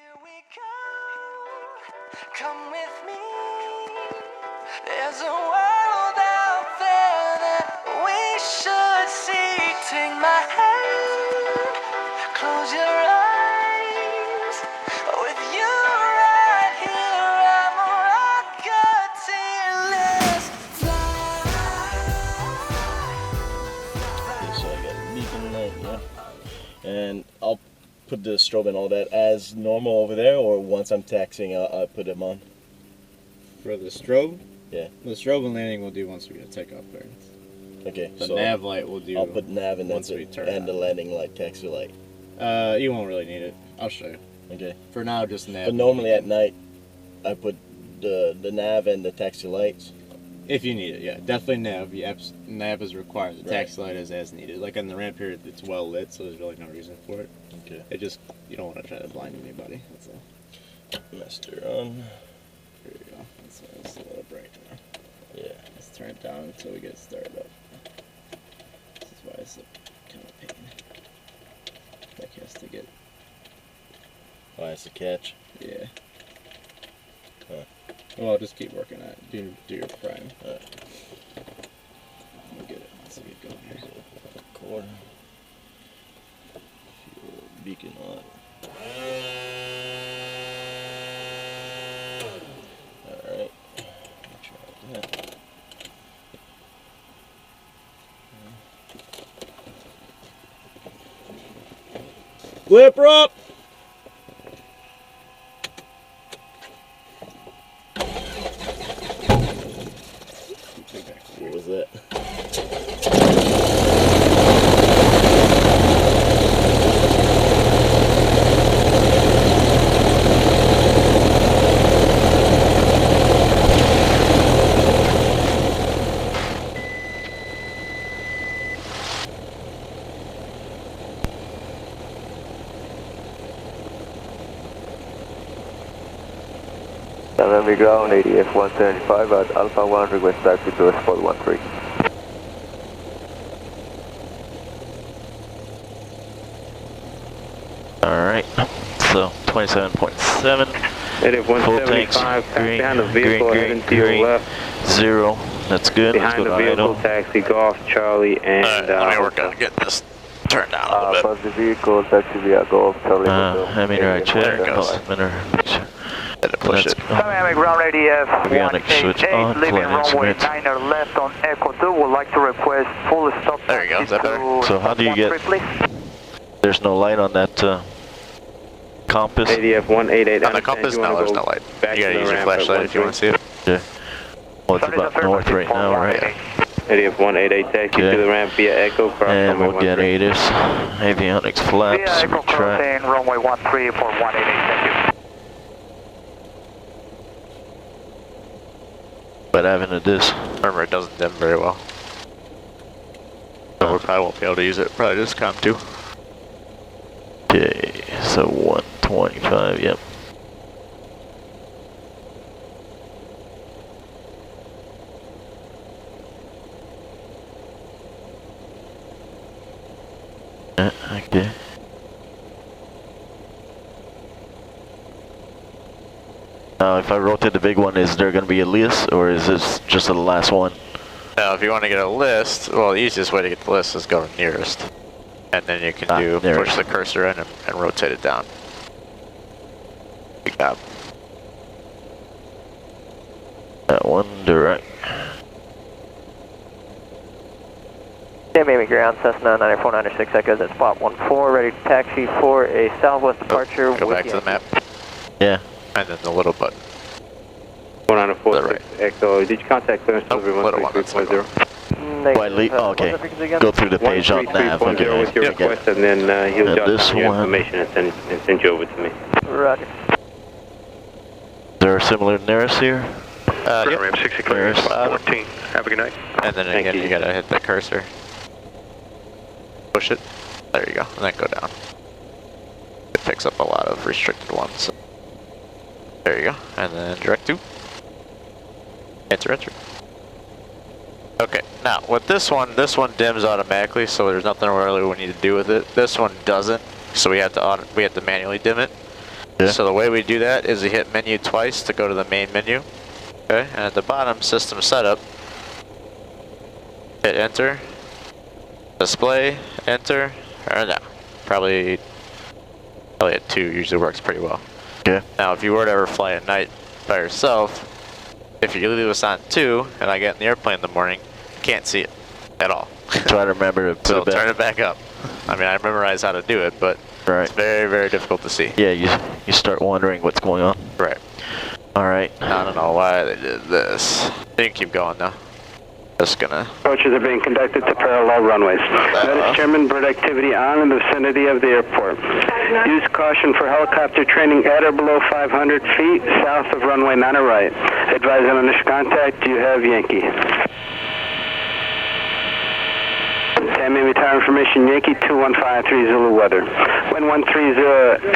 Here we go, come with me. There's a world out there that we should see. Take my hand, close your eyes. With you right here, I'm a rocket till let's fly. Okay, so I got a beacon light, yeah. And I'll put the strobe and all that as normal over there, or once I'm taxiing, I'll put them on. For the strobe? Yeah. The strobe and landing we'll do once we get takeoff clearance. Okay, The so nav light we'll do. I'll put nav and once then we turn and the on. landing light, taxi light. You won't really need it. I'll show you. Okay. For now, just nav. But normally at night, I put the nav and the taxi lights. If you need it, yeah. Definitely nav. Nav is required. The Right. taxi light is as needed. Like on the ramp here, it's well lit, so there's really no reason for it. Okay. It just, you don't want to try to blind anybody. That's all. Master on. There you go. That's why it's a little bright now. Yeah. Let's turn it down until we get started up. This is why it's a kind of pain. Like has to get. Oh, that's a catch. Yeah. Huh. Well, just keep working at it. Do your prime. Alright. We'll get it. Let's get going here. Quarter. Fuel beacon on. Alright. Try that. Flipper up! What was that? KTMB ground, ADF 175 at Alpha 1, request taxi to spot 13. Alright, so 27.7, ADF full tanks, 175, green, behind the green, vehicle, green, heading to your green, left. 0, that's good, let's Behind go the to vehicle, idle. taxi Golf, Charlie, and Let me work on getting this turned down a little bit. pass the vehicle, taxi via Golf, Charlie. I mean, right, check, There it goes. Let it push it. Dynamic ground ADF Avionics switch on, leaving flying runway instruments. 9 left on Echo 2, would like to request full stop. There you go, is that better? So how do you get, there's no light on that compass? ADF 188. On the compass, no, there's no light. You gotta use your flashlight if you want to see it. Yeah. Well, it's about north right now, right? ADF 188, taxi to the ramp via Echo, cross And runway we'll get 13. ATIS, Avionics flaps, Via Echo retract. crossing, runway 13 for 188, thank you. But having a disc, remember it doesn't dim very well. So we probably won't be able to use it, probably just COM 2. Okay, so 125, yep. Okay. Now, if I rotate the big one, is there going to be a list, or is this just the last one? Now, if you want to get a list, well, the easiest way to get the list is go to nearest. And then you can push the cursor in and rotate it down. Big tab. That one, direct. KTMB ground, Cessna 9496 echoes at spot 14, ready to taxi for a southwest departure. Go back to the map. Yeah. And then the little button. 194 Echo, did you contact clearance delivery 133.0? Okay. Go through the page on nav. Okay. With your request, and then he'll jot this down your one. information and send you over to me. Roger. Is there a similar nearest here? Yep. Ramp 60 clearance, 14. Have a good night. And then again, you gotta hit the cursor. Push it. There you go. And then go down. It picks up a lot of restricted ones. So. There you go. And then direct to. Enter. Okay, now with this one dims automatically, so there's nothing really we need to do with it. This one doesn't, so we have to manually dim it. Yeah. So the way we do that is we hit menu twice to go to the main menu. Okay, and at the bottom, system setup, hit enter, display, enter, or no, probably at 2 usually works pretty well. Yeah. Now if you were to ever fly at night by yourself, if you leave us on 2 and I get in the airplane in the morning, you can't see it at all. Try to remember to put So it back. turn it back up. I mean, I memorized how to do it, but it's very, very difficult to see. Yeah, you start wondering what's going on. Right. All right. I don't know why they did this. You can keep going now. Just gonna... Approaches are being conducted to parallel runways. Notice German bird activity on in the vicinity of the airport. Use caution for helicopter training at or below 500 feet south of runway 9 right. Advise on initial contact. Do you have Yankee? Miami Tower information, Yankee 2153 Zulu weather. Wind 130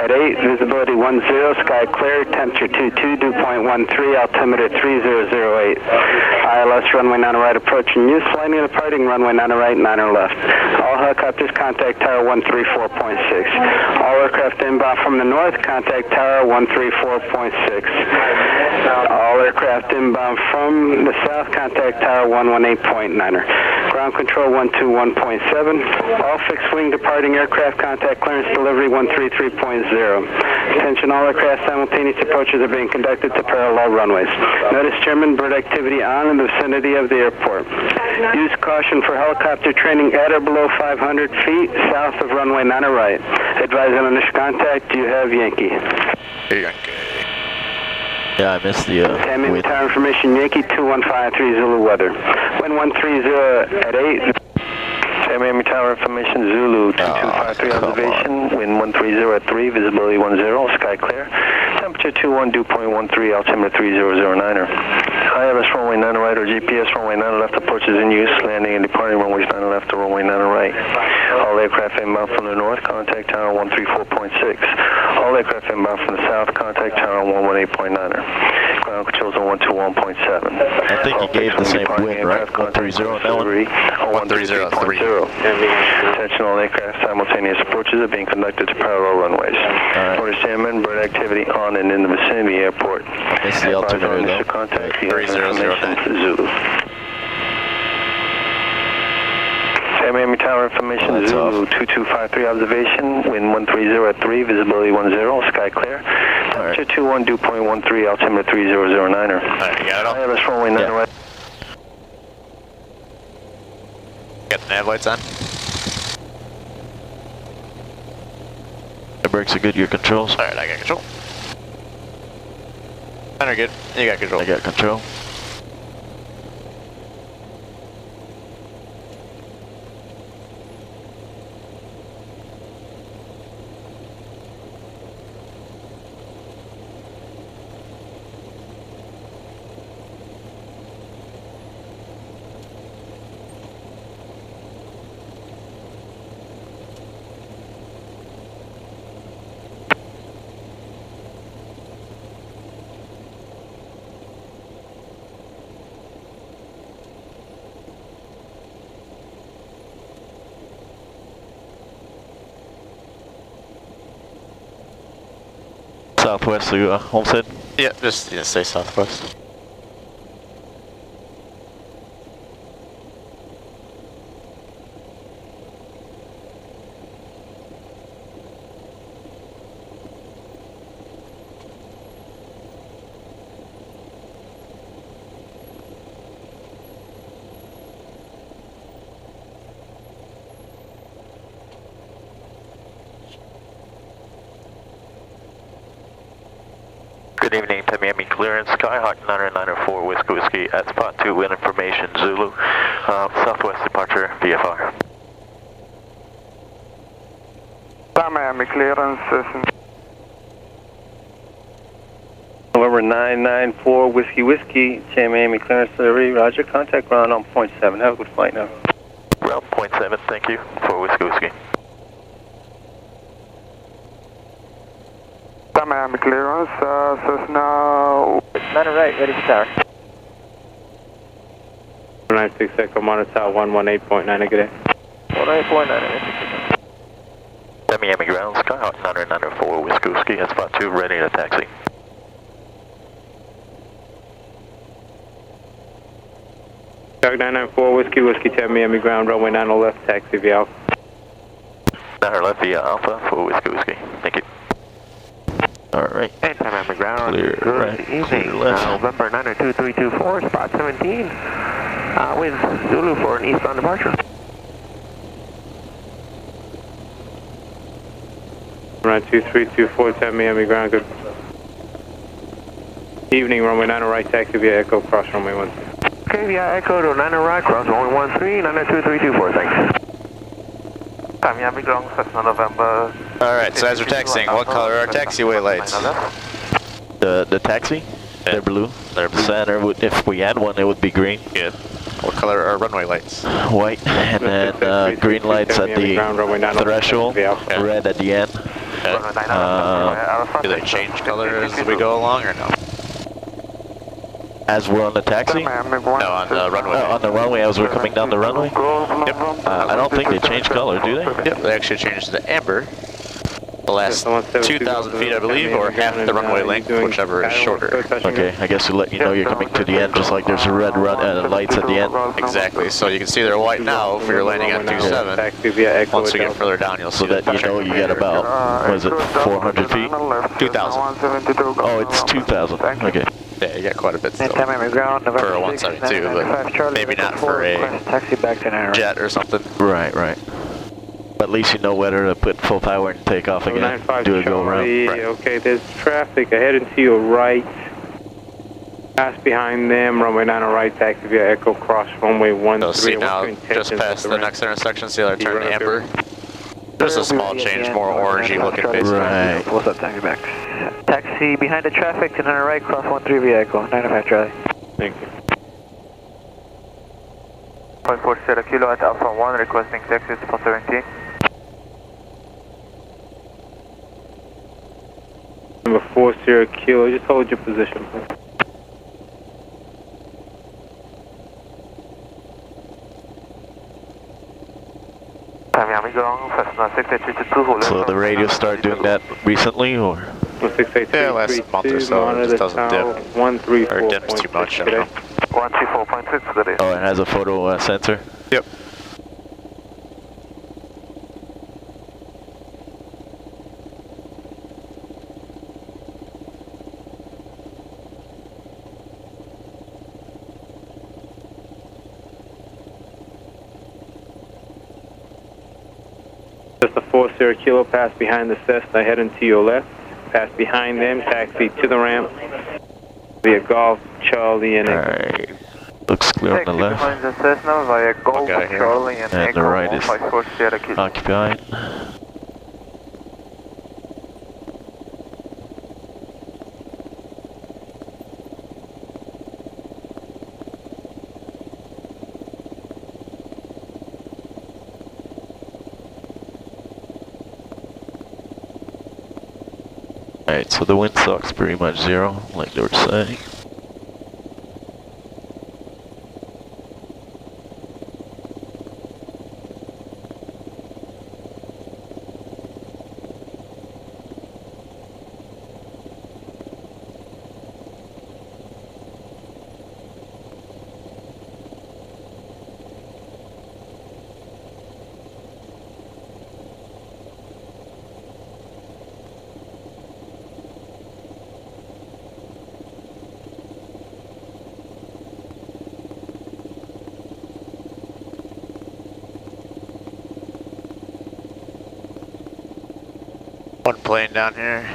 at 8, visibility 10, sky clear, temperature 22, dew point 13, altimeter 3008. ILS runway 9 right approaching you, flying and departing runway 9 right, 9 left. All helicopters contact tower 134.6. All aircraft inbound from the north contact tower 134.6. All aircraft inbound from the south contact tower 118.9er. Ground control 121.7. All fixed wing departing aircraft contact clearance delivery 133.0. Attention, all aircraft simultaneous approaches are being conducted to parallel runways. Notice German bird activity on in the vicinity of the airport. Use caution for helicopter training at or below 500 feet south of runway 9 right. Advise on initial contact. Do you have Yankee? Yankee. Yeah, I missed the Miami Tower information, Yankee 2153 Zulu weather. Wind 130 at 8. Miami Tower information, Zulu 2253 observation, wind 130 at 3, visibility 10, sky clear, temperature 21, dew point 13, altimeter 3009er. ILS runway 9 right or GPS runway 9 left approaches in use, landing and departing runways 9 left to runway 9 right. All aircraft inbound from the north, contact tower 134.6. All aircraft inbound from the south, contact tower 118.9er. Ground controls on 121.7. I think you gave the same wind, right? 130 on that one? 130.3. Attention, all aircraft simultaneous approaches are being conducted to parallel runways. Notice German bird activity on and in the vicinity of the airport. It's the altimeter, though. Contact 3009. Zulu. Miami Tower information, Zulu 2253 observation, wind 130 at 3, visibility 10, sky clear, temperature 21, dew point 13, altimeter 3009er. Alright, you got it all? ILS runway 9 right. Got the nav lights on? The brakes are good, your controls? Alright, I got control. Mine are good. You got control. I got control. Southwest to Homestead? Yeah, just stay southwest. Good evening, Miami clearance, Skyhawk 9904 Whiskey at spot 2, wind information, Zulu, southwest departure, VFR. Miami clearance, November 994 Whiskey, Miami clearance delivery, roger, contact ground on point 7. Have a good flight now. Ground point 7, thank you, for Whiskey. Miami clearance, Cessna 9 right, ready for tower. 96 Echo, monitor tower 118.9, good day. 118.9, Tamiami ground, Skyhawk 994 Whiskey at spot 2, ready to taxi. Skyhawk 994 Whiskey Tamiami ground, runway 90 left, taxi via Alpha. 9 left via Alpha for Whiskey. Thank you. Alright. Hey, Tamiami ground. Clear Good right, evening. clear left. November 92324, spot 17. With Zulu for an eastbound departure. Runway 2324 Tamiami ground, good evening, runway 90 right, taxi via Echo, cross runway 13. Okay, via Echo to 90 right, cross runway 13, 92324, thanks. Tamiami ground, Cessna November. Alright, so as we're taxiing, what color are taxiway lights? The taxi? Yeah. They're blue. They're blue. Center, if we had one, it would be green. Good. What color are runway lights? White, and then green lights at the threshold, red at the end. Do they change color as we go along or no? As we're on the taxi? No, on the runway. On the runway, as we're coming down the runway? Yep. I don't think they change color, do they? Yep, they actually changed to amber. The last 2,000 feet, I believe, or half the runway length, whichever is shorter. Okay, I guess to let you know you're coming to the end, just like there's a red lights at the end. Exactly, so you can see they're white now if you're landing on 27. Once we get further down, you'll see that you know you get about, what is it, 400 feet? 2,000. Oh, it's 2,000. Okay. Yeah, you got quite a bit still. For a 172, but maybe not for a jet or something. Right, right. At least you know whether to put full power and take off again, do a go around. Right. Okay, there's traffic ahead and to your right. Pass behind them, runway 90 right, taxi via Echo, cross runway 13. So see now, just past the next intersection, see how they turn amber? Just a small change, more orangey looking basically. Right. What's up, taxi back? Taxi behind the traffic to 90 right, cross 13 via Echo, 95 Charlie. Thank you. 0.40 kilo at Alpha 1, requesting taxi to 17. Number 40 kilo, just hold your position, please. So the radio started doing that recently, or? Yeah, last month or so, it just doesn't dip. Or dips too much, I don't know. 134.6, good day. Oh, it has a photo sensor? Yep. Just a 40 kilo, pass behind the Cessna, heading to your left. Pass behind them, taxi to the ramp via Golf, Charlie, and Echo. Alright. Looks clear on the left. Behind the Cessna via Golf, Charlie, and the right is occupied. Alright, so the wind sucks pretty much zero, like they were saying. One plane down here.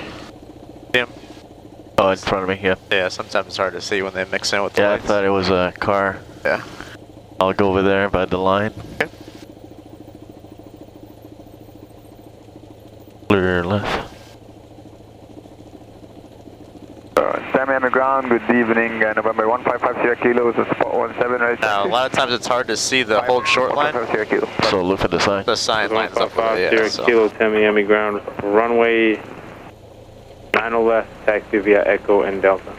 Tim. Oh, in front of me, yeah. Yeah, sometimes it's hard to see when they mix in with the lights. I thought it was a car. Yeah. I'll go over there by the line. Okay. Clear left. Tamiami ground, good evening, November 1550 kilos, spot 17 right. Now, a lot of times it's hard to see the whole short line. So look at the sign. The sign lines up with it, yeah. So. Kilo, Tamiami ground, runway 90 left, taxi via Echo and Delta.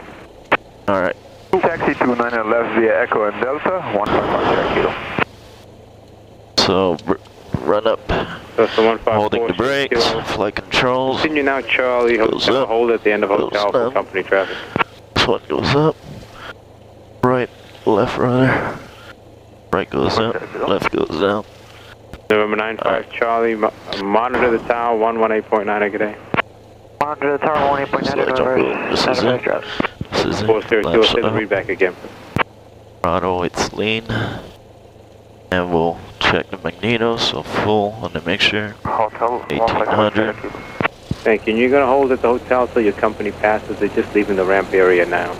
Alright. Taxi to 90 left via Echo and Delta, 155 kilo. So, run up. Cessna 154. Holding the brakes, flight controls. Continue now, Charlie. Hotel, hold at the end of hotel for company traffic. This one goes up. Right, left rudder. Right goes up, left goes down. November 95 Charlie, monitor the tower 118.9, good day. Monitor the tower 118.9. This is it. This is it. 402, say the readback again. Throttle, it's lean. And we'll check the magnetos, so full on the mixture. 1800. Thank you. And you're going to hold at the hotel till your company passes. They're just leaving the ramp area now.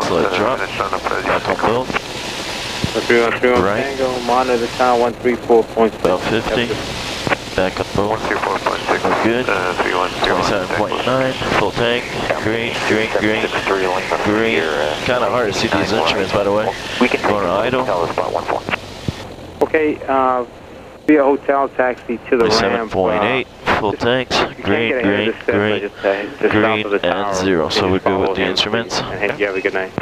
Slight drop. Back on build. 3131 Right. Tango, monitor the tower 134.6. About 50. Back on build. We're good. 27.9. Full tank. Green, green, green. Green. Kind of hard to see these instruments, by the way. Going to idle. Okay, via hotel taxi to the ramp. 7.8. Full tanks. Green, green, green, green, and 0. So we're good with the instruments. And you have a good night.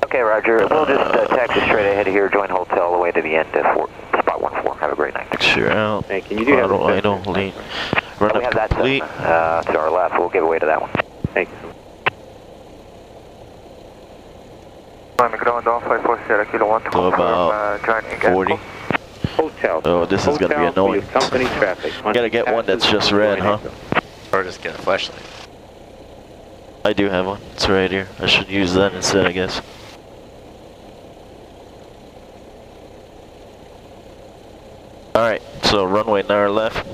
Okay, Roger. We'll just taxi straight ahead here, join hotel all the way to the end at spot 14. Have a great night. Sure out. Thank you. You do have Auto, idle, lean. Run We up have complete. that to our left. We'll give away to that one. Thank you. So about 40. Hotel. Oh, this is going to be Hotel for annoying. your company traffic. Gotta get one that's just red, huh? Or just get a flashlight. I do have one. It's right here. I should use that instead, I guess. Alright, so runway 9 left.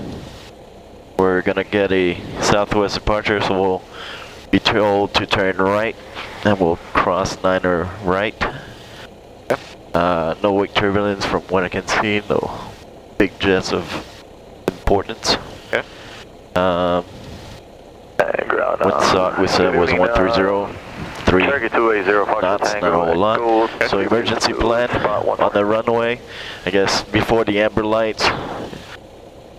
We're gonna get a southwest departure, so we'll be told to turn right, and we'll cross 9 right. No wake turbulence from what I can see, no big jets of importance. Okay. What we said was 1303 knots, not a whole lot. So emergency plan on the runway, I guess before the amber lights.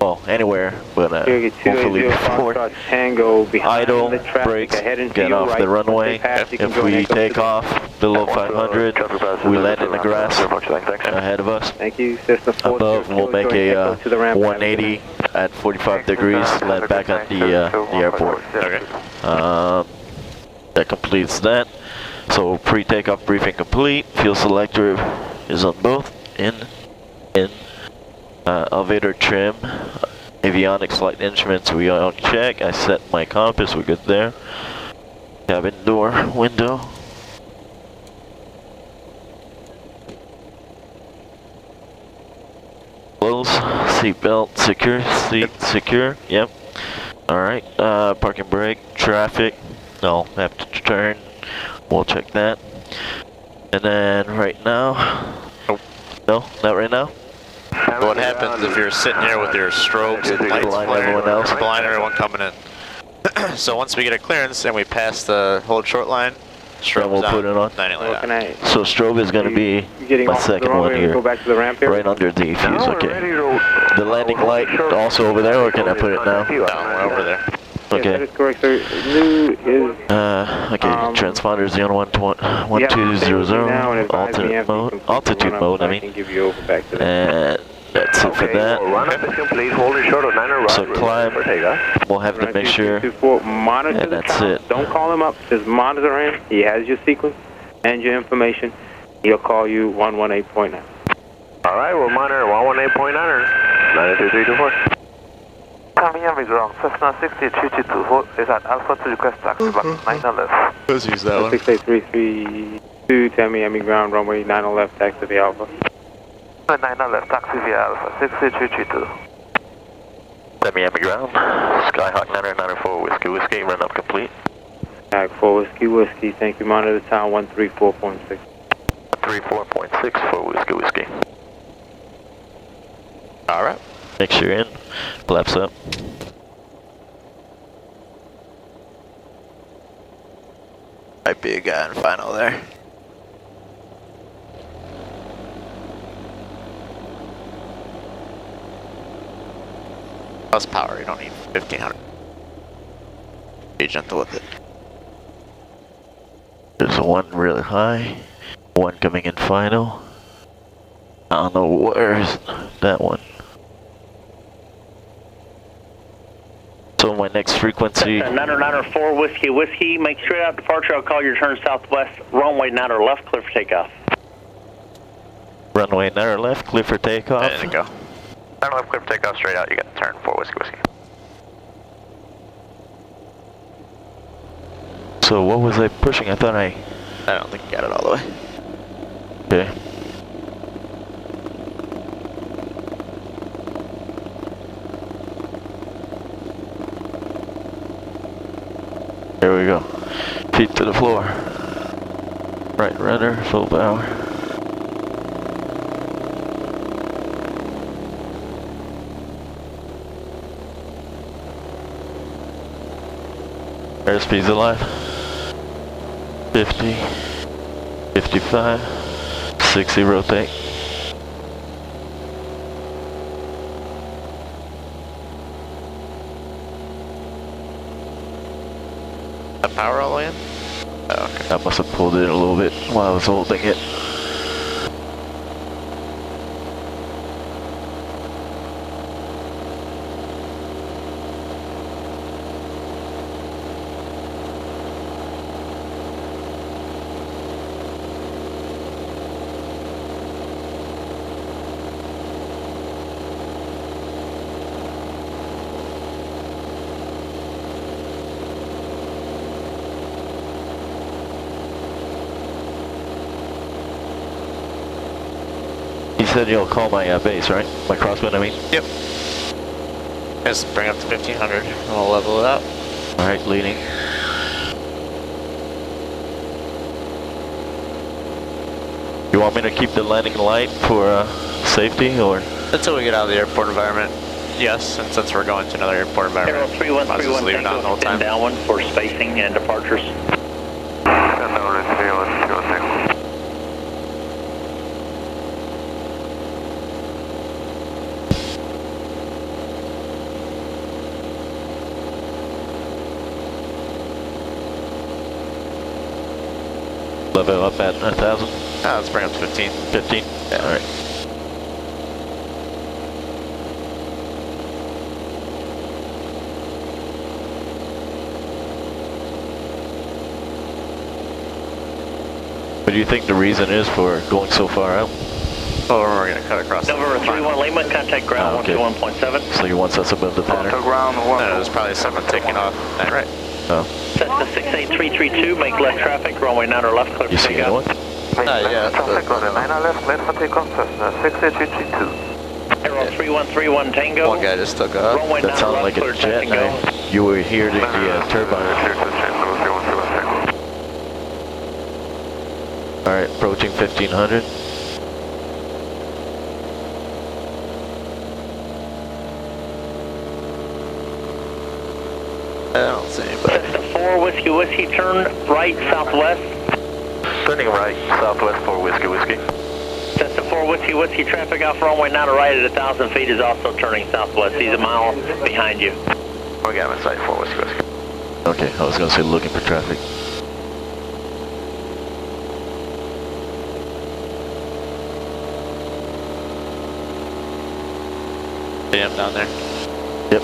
Well, anywhere, but hopefully before. Tango Idle, brakes, get off the runway. If we take off below 500, we land in the grass ahead of us. Thank you, Cessna 4. Above, we'll make a 180 at 45 degrees, land back at the airport. Okay. That completes that. So pre-takeoff briefing complete. Fuel selector is on both. In. Elevator trim. Avionics flight instruments we are on check. I set my compass, we're good there. Cabin door, window. Close, seat belt secure, seat secure, yep. Alright, parking brake, traffic. No, have to turn. We'll check that. And then right now. No, not right now. What happens if you're sitting here with your strobes and lights everyone else? blind everyone coming in? So once we get a clearance and we pass the hold short line, strobe we'll put it on. 90 light out. So strobe is going to be my second one here, Go back to the ramp area. right under the fuse. Okay. The landing light also over there, or can I put it now? No, we're over there. Yes, that Okay. is correct, sir. New is Okay. Transponder is on 1200, alternate mode, altitude mode. I mean. Give you over back to And that's it for that. So climb. We'll have the mixture. Monitor And the that's tower. it. Don't call him up. Just monitor him. He has your sequence and your information. He'll call you 118.9. All right, we'll monitor 118.9, 92324. Tamiami ground, Cessna 68322 is at Alpha to request taxi back 9 left. Let's use that one. 68332, Tamiami ground, runway 9 left, taxi via Alpha. 9 left, taxi via Alpha, 68332. Tamiami ground. Skyhawk 994 Whiskey Whiskey, run up complete. Tag 4 Whiskey Whiskey, thank you, monitor the town 134.6. 34.6 for Whiskey Whiskey. Alright. Mixture in. Flaps up. Might be a guy in final there. Plus power, you don't need 1500. Be gentle with it. There's one really high, one coming in final. I don't know where's that one. So my next frequency. 994 Whiskey Whiskey, make straight out departure. I'll call your turn southwest, runway 9 or left, clear for takeoff. Runway 9 or left, clear for takeoff. There you go. 9 or left, clear for takeoff, straight out. You got the turn, 4 Whiskey Whiskey. So what was I pushing? I thought I don't think you got it all the way. Okay. There we go. Feet to the floor. Right rudder, full power. Airspeed's alive. 50, 55, 60 rotate. That power all the way in? Oh, okay. I must have pulled it a little bit while I was holding it. You said you'll call my base, right? My crosswind, I mean? Yep. Just bring up to 1500 and we'll level it out. Alright, leading. You want me to keep the landing light for safety, or? Until we get out of the airport environment. Yes, and since we're going to another airport environment, Aero 3131, leave it on the whole time. downwind for spacing and departures. Level up at 1,000? Let's bring up to 15. 15? Yeah. Alright. What do you think the reason is for going so far out? Oh, we're going to cut across. November 31 Lima, contact ground 121.7. So you want us above the pattern? ground No, there's probably someone taking off. Right. Oh. Cessna 68332, make left traffic, runway 9 or left, clear You for see takeoff. anyone? Yeah. Traffic on the 9 left, clear for takeoff, Cessna 68332. Aero 3131 Tango. One guy just took off. Runway 9 That sounded left, like clear a touch jet. and go. You were here to the turbine. Alright, approaching 1500. I don't see anybody. Cessna 4 Whiskey Whiskey, turn right southwest. Turning right, southwest 4 Whiskey Whiskey. Cessna 4 Whiskey Whiskey, traffic off runway 9 or right at 1,000 feet is also turning southwest. He's a mile behind you. We got him in sight, 4 Whiskey Whiskey. Okay, I was gonna say looking for traffic. See him down there? Yep.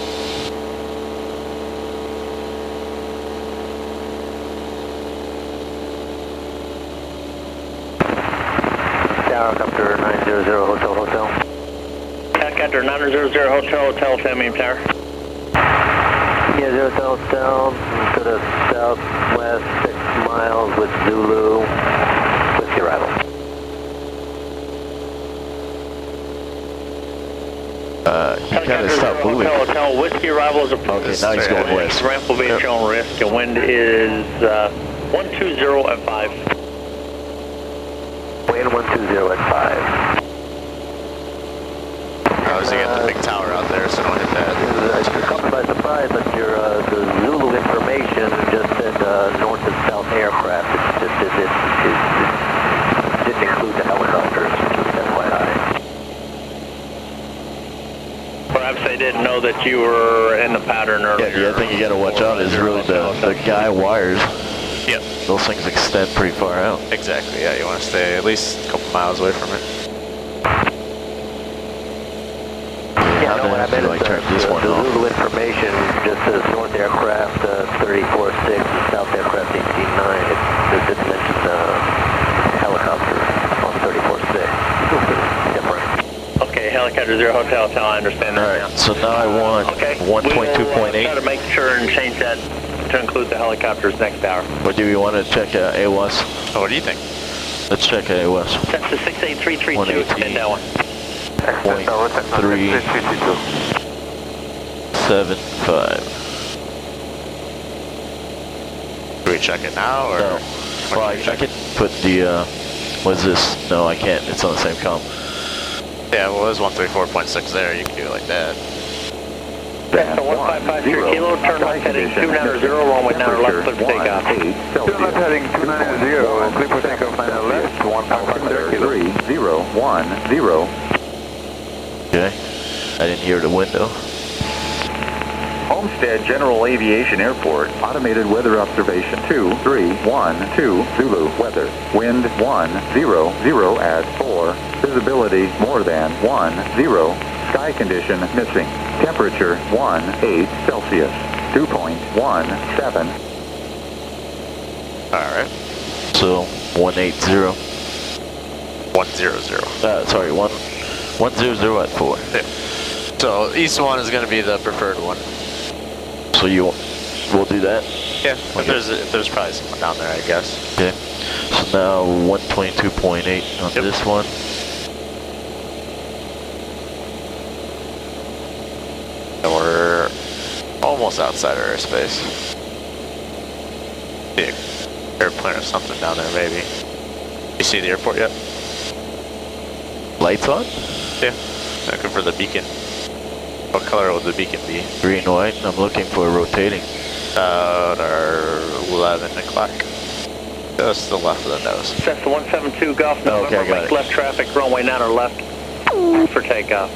Tower, 900 Hotel Hotel. Helicopter 900 Hotel, Tamiami Tower. Yeah, 0 Hotel, to the southwest, 6 miles with Zulu, with your arrival. He kind of stopped moving. Hotel, Whiskey arrival is approaching. Okay, now he's going west. Ramp will be at your own risk, and wind is 120 at 5. Wind 120 at 5. I was getting the big tower out there, so don't hit that. I took caught by surprise, but your the Zulu information just said north and south aircraft. It didn't include the helicopters, FYI. Perhaps they didn't know that you were in the pattern earlier. Yeah, the other thing you gotta watch out is really the guy wires. Yep. Those things extend pretty far out. Exactly, yeah, you want to stay at least a couple miles away from it. Yeah, no, what I meant do I is turn this one the off? Zulu information just says north aircraft 34.6 and south aircraft 18.9. It didn't mention helicopter on 34.6. Different. Okay, helicopter 0 Hotel Hotel, I understand that Alright, so now I want Okay, 1.2.8. we'll try to make sure and change that to include the helicopters next hour. Or do we want to check AWS? Oh, what do you think? Let's check AWS. That's the 68332, extend that one. 0.375. Do we check it now, or? No. Well, I can put the, what's this? No, I can't. It's on the same column. Yeah, well, there's 134.6 there. You can do it like that. That's the 1553 kilo, turn left heading 290, runway 90 left, clear for takeoff. Turn left heading 290, clear for takeoff 90 left, 3010. Okay. I didn't hear the window. Homestead General Aviation Airport, automated weather observation 2312 Zulu weather. Wind 100 at 4, visibility more than 10, sky condition missing. Temperature 18 Celsius, 2.17. Alright. So, 180. 100. Sorry, 100 at 4. Yeah. So, east one is going to be the preferred one. So we'll do that? Yeah, there's probably someone down there, I guess. Okay. So now 122.8 on this one. And we're almost outside our airspace. Big airplane or something down there, maybe. You see the airport yet? Lights on? Yeah. Looking for the beacon. What color would the beacon be? Green, white. I'm looking for rotating. About 11 o'clock. Just to the left of the nose. That's the 172 Golf November, Okay, I got make it. left traffic, runway 90 left, for takeoff.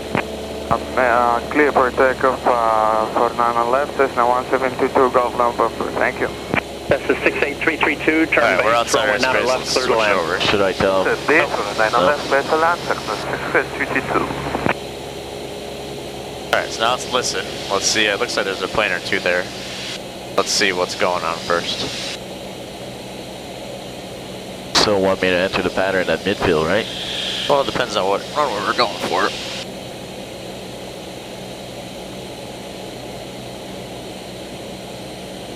Clear for takeoff for 9 left, Cessna 1722 Golf November, thank you. That's the 68332, turn Alright, we're base, outside our runway 90 space. left, Let's clear to switch land. over. Should I tell him? This one, 9 left, clear to land, Cessna 6832. Alright, so now let's listen. Let's see, it looks like there's a plane or two there. Let's see what's going on first. So want me to enter the pattern at midfield, right? Well, it depends on what runway we're going for.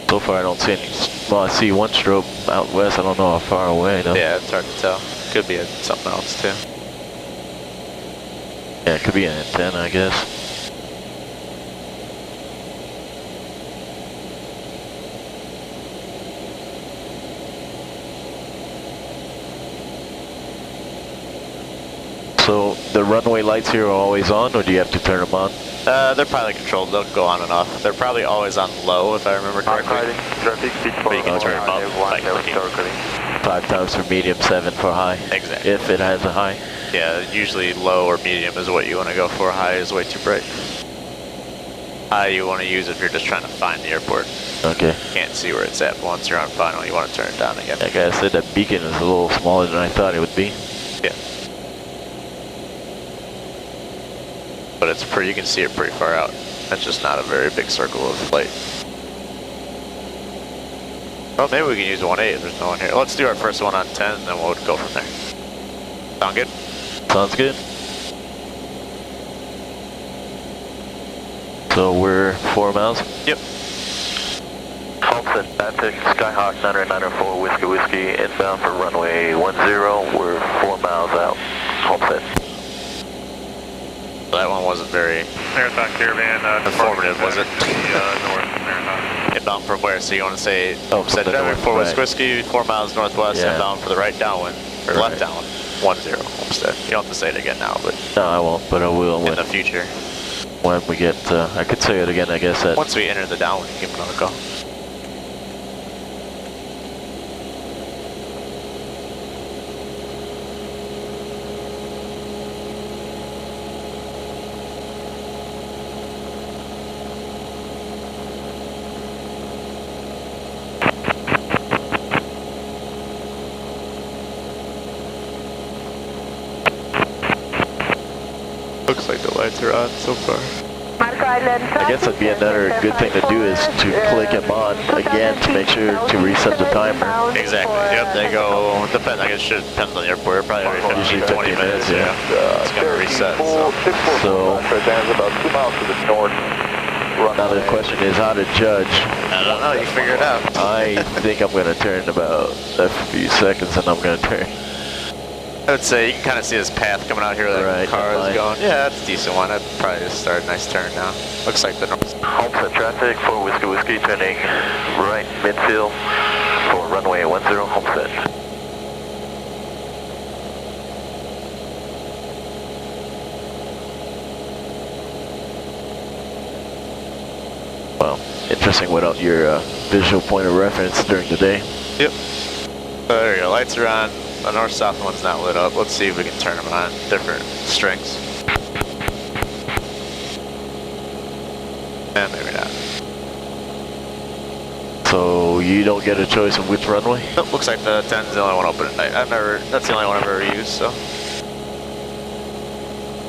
So far I don't see any, well I see one strobe out west, I don't know how far away though. Yeah, it's hard to tell. Could be something else too. Yeah, it could be an antenna, I guess. So the runway lights here are always on, or do you have to turn them on? They're probably controlled. They'll go on and off. They're probably always on low, if I remember correctly. Traffic speed But you can turn them up by clicking. 5 times for medium, 7 for high. Exactly. If it has a high. Yeah, usually low or medium is what you want to go for. High is way too bright. High you want to use if you're just trying to find the airport. Okay. You can't see where it's at. But once you're on final, you want to turn it down again. Like I said, that beacon is a little smaller than I thought it would be. Yeah. But it's pretty, you can see it pretty far out. That's just not a very big circle of light. Well, maybe we can use 1.8 if there's no one here. Let's do our first one on 10 and then we'll go from there. Sound good? Sounds good. So we're 4 miles? Yep. Homestead, Attic, Skyhawk 994 Whiskey Whiskey, inbound for runway 10. We're 4 miles out. Homestead. That one wasn't very Marathon Caravan, informative, was it? North Marathon. Inbound from where? So you want to say Homestead Homestead General, north, 4 West right. Whiskey, 4 miles northwest, Yeah. inbound for the right downwind, or Right. left downwind, 10 Homestead. You don't have to say it again now, but No, I won't, but I will in when, the future. when we get, I could say it again, I guess. At, Once we enter the downwind, give them another call. Looks like the lights are on so far. I guess that'd be another good thing to do is to click them on again to make sure to reset the timer. Exactly. Yep, they go, depends, I guess it depends on the airport, probably every 15 to 20 minutes, yeah. It's going to reset, So, about 2 miles to the north. now the question is how to judge. I don't know, you figure it out. I think I'm going to turn about a few seconds and I'm going to turn. I would say you can kind of see this path coming out here where the car is going. Yeah, that's a decent one. I'd probably just start a nice turn now. Looks like the north. Homestead traffic for Whiskey, turning right midfield for runway 10 Homestead. Well, interesting without your visual point of reference during the day. Yep. There you go, lights are on. The north-south one's not lit up. Let's see if we can turn them on different strengths. And maybe not. So you don't get a choice of which runway? Nope, looks like the 10's the only one open at night. That's the only one I've ever used, so.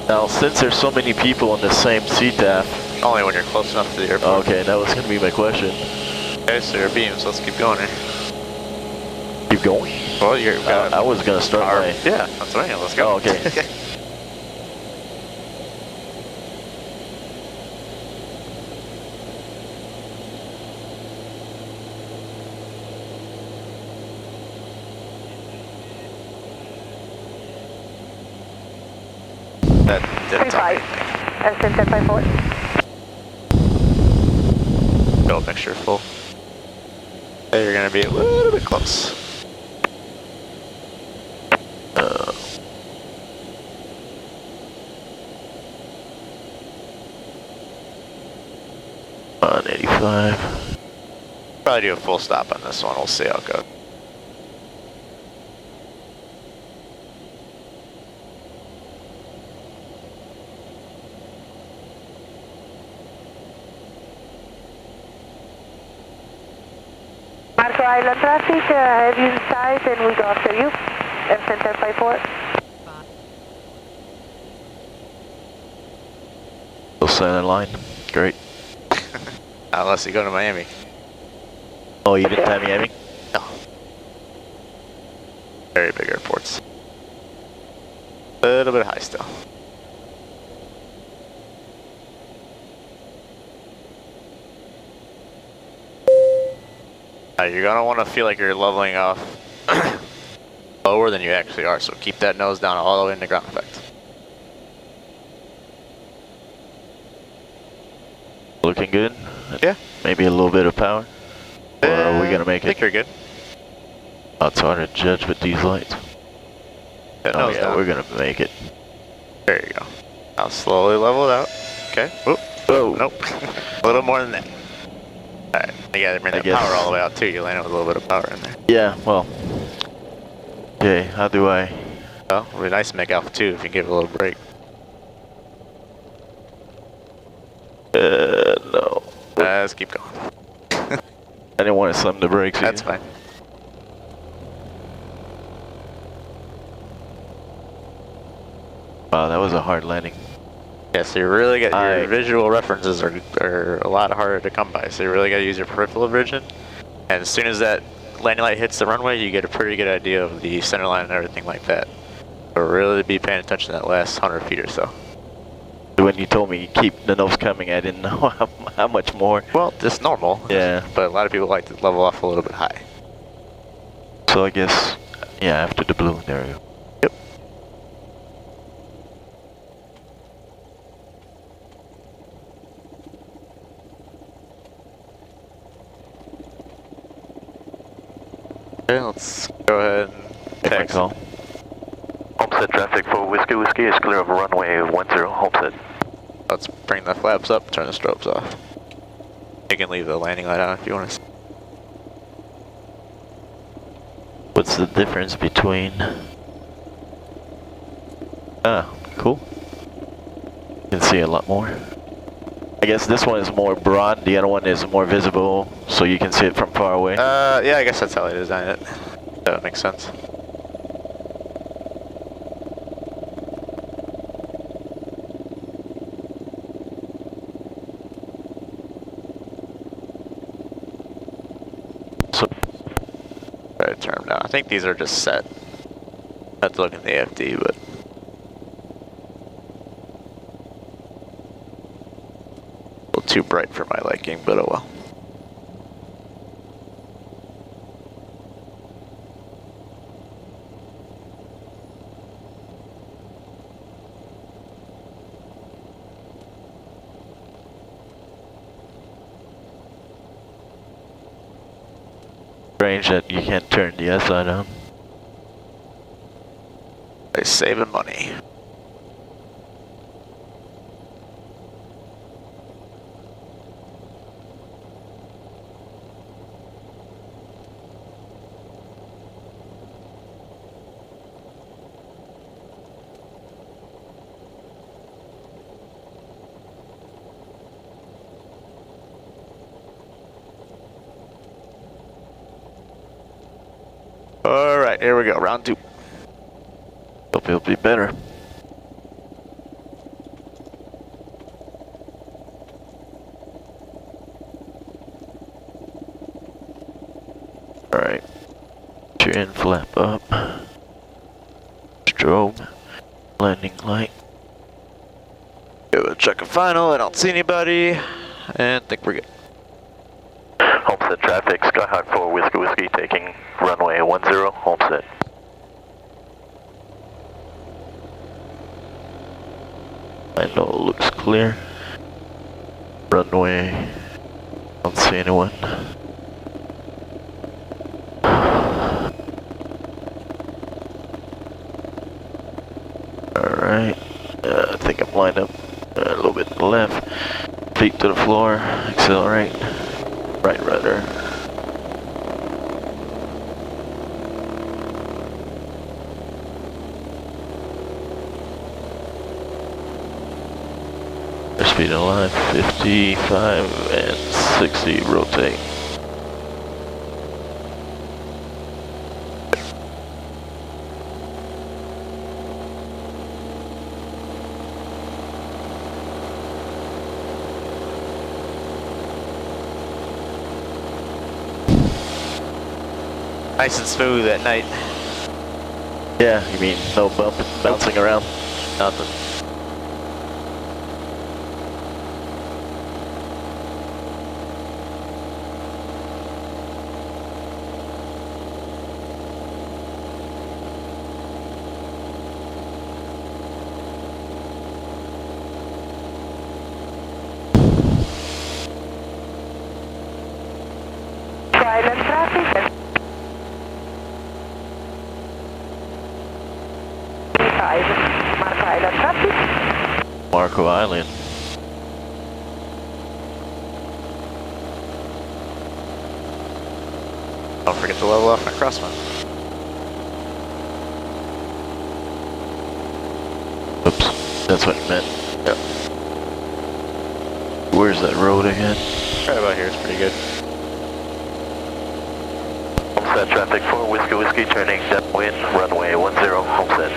Now, since there's so many people on the same CTAF. Only when you're close enough to the airport. Okay, that was going to be my question. Okay, so your beams, let's keep going here. Keep going? Well, you're. I was going to start my. Yeah, that's right. Let's go. Oh, okay. That didn't tell me anything. Build mixture full. There, you're gonna be a little bit close. On 85. Probably do a full stop on this one. We'll see how it goes. Marco Island traffic, have you inside and we go after you. F Center 54. Still center line. Great. Unless you go to Miami. Oh, you didn't have Miami? No. Very big airports. A little bit high still. You're gonna want to feel like you're leveling off lower than you actually are, so keep that nose down all the way into ground effect. Looking good? Yeah. Maybe a little bit of power? Or are we going to make it? I think you're good. Oh, it's hard to judge with these lights. Oh yeah, down. We're going to make it. There you go. I'll slowly level it out. Okay. Whoop. Whoa. Nope. A little more than that. Alright. You gotta bring that power all the way out too. You landed with a little bit of power in there. Yeah, well. Okay, how do I? Well, it'd be nice to make Alpha 2 if you give it a little break. No. Let's keep going. I didn't want to slam the brakes. That's fine. Wow, that was a hard landing. Yeah, so you really get your visual references are a lot harder to come by. So you really got to use your peripheral vision. And as soon as that landing light hits the runway, you get a pretty good idea of the center line and everything like that. So really be paying attention to that last 100 feet or so. When you told me keep the nose coming, I didn't know how much more. Well, just normal. Yeah. But a lot of people like to level off a little bit high. So I guess, yeah, after the blue, there we go. Yep. Okay, let's go ahead and taxi. Homestead traffic for Whiskey is clear of runway 10 Homestead. Let's bring the flaps up, turn the strobes off. You can leave the landing light on if you want to. What's the difference between? Ah, cool. You can see a lot more. I guess this one is more broad, the other one is more visible, so you can see it from far away. Yeah, I guess that's how they designed it. That makes sense. term now. I think these are just set. I have to look at the AFD, but a little too bright for my liking, but oh well. Strange that you can't turn the SI on. They're saving money. Alright, here we go, round 2. Hope it'll be better. Alright. Chin flap up. Strobe. Landing light. Give it a check a final, I don't see anybody. And think we're good. Homestead traffic, Skyhawk 4 Whiskey, taking runway 10, Homestead. I know it looks clear. Runway. Don't see anyone. Alright. I think I'm lined up a little bit to the left. Feet to the floor. Accelerate. Right rudder. Speed of line 55 and 60, rotate. Nice and smooth at night. Yeah, you mean no bouncing around? Nothing. Silent traffic. Marco Island traffic. Marco Island. Don't forget to level off my crosswind. Oops, that's what it meant. Yep. Where's that road again? Right about here is pretty good. Homestead traffic 4 Whiskey, turning downwind, runway 10, Homestead.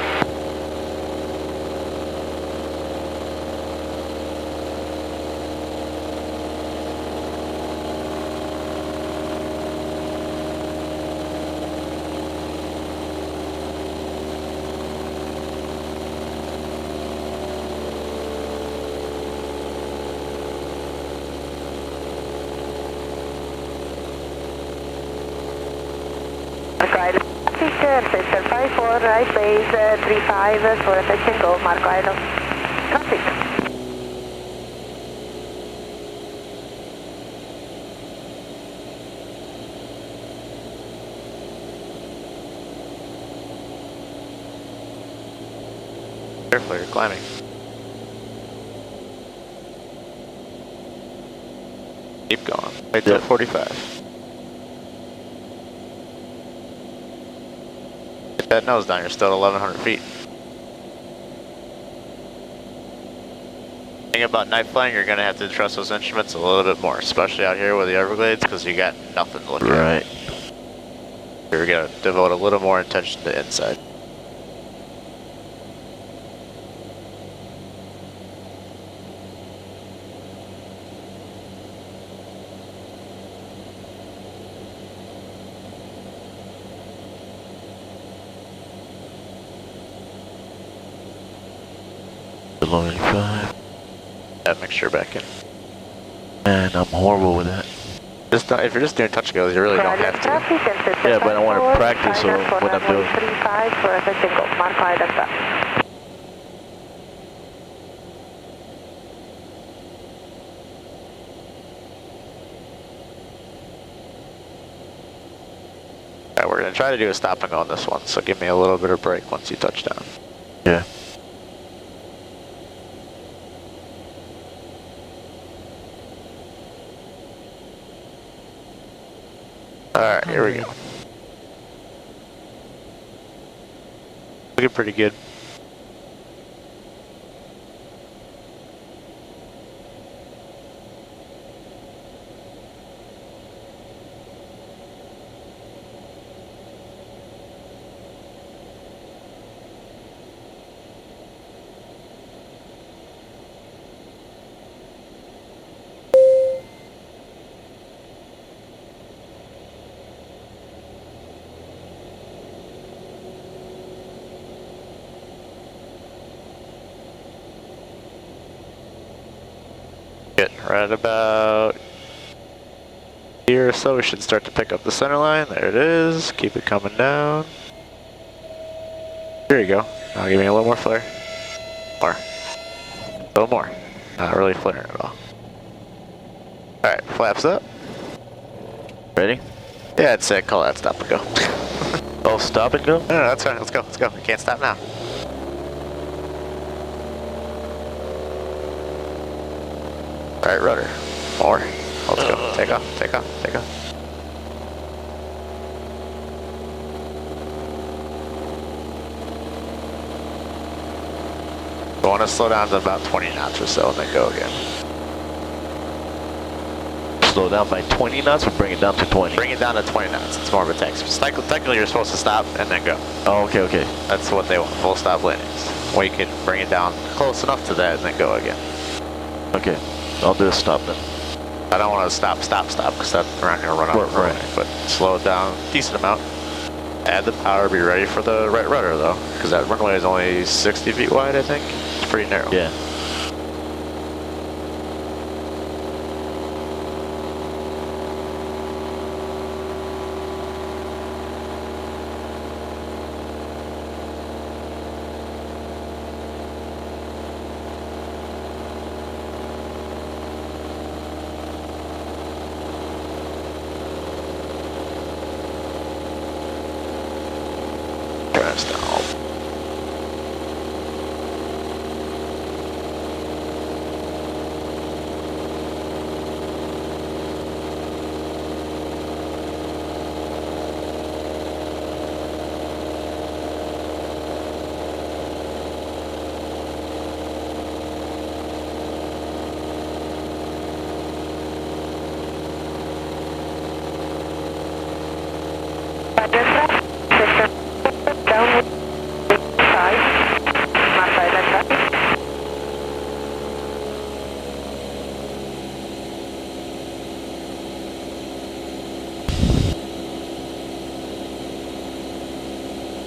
Center 54, right base 35 for a touch and go, Marco Island. Traffic. Careful, you're climbing. Keep going. Wait till 45. Get that nose down, you're still at 1,100 feet. The thing about night flying, you're going to have to trust those instruments a little bit more, especially out here with the Everglades, because you got nothing to look at. Right. You're going to devote a little more attention to inside. Low 85. That mixture back in. Man, I'm horrible with that. Just don't, if you're just doing touch and goes, you really don't have to. Yeah, but I want to practice so when I'm doing. 35 for a single. Marco Delta. Alright, we're going to try to do a stop and go on this one, so give me a little bit of break once you touch down. Yeah. Alright, here we go. Looking pretty good. Good. Right about here or so, we should start to pick up the center line. There it is. Keep it coming down. Here you go. Now give me a little more flare. More. A little more. Not really flaring at all. Alright, flaps up. Ready? Yeah, I'd say call that stop and go. Oh, stop and go? No, that's fine. Let's go. Let's go. We can't stop now. Alright, rudder. More. Let's go. Take off, take off, take off. We want to slow down to about 20 knots or so and then go again. Slow down by 20 knots or bring it down to 20? Bring it down to 20 knots. It's more of a taxi. Technically, you're supposed to stop and then go. Oh, okay, okay. That's what they want. Full stop landings. We can bring it down close enough to that and then go again. Okay. I'll do a stop then. I don't want to stop, because we're not going to run out of runway, but slow it down a decent amount. Add the power, be ready for the right rudder though, because that runway is only 60 feet wide, I think. It's pretty narrow. Yeah.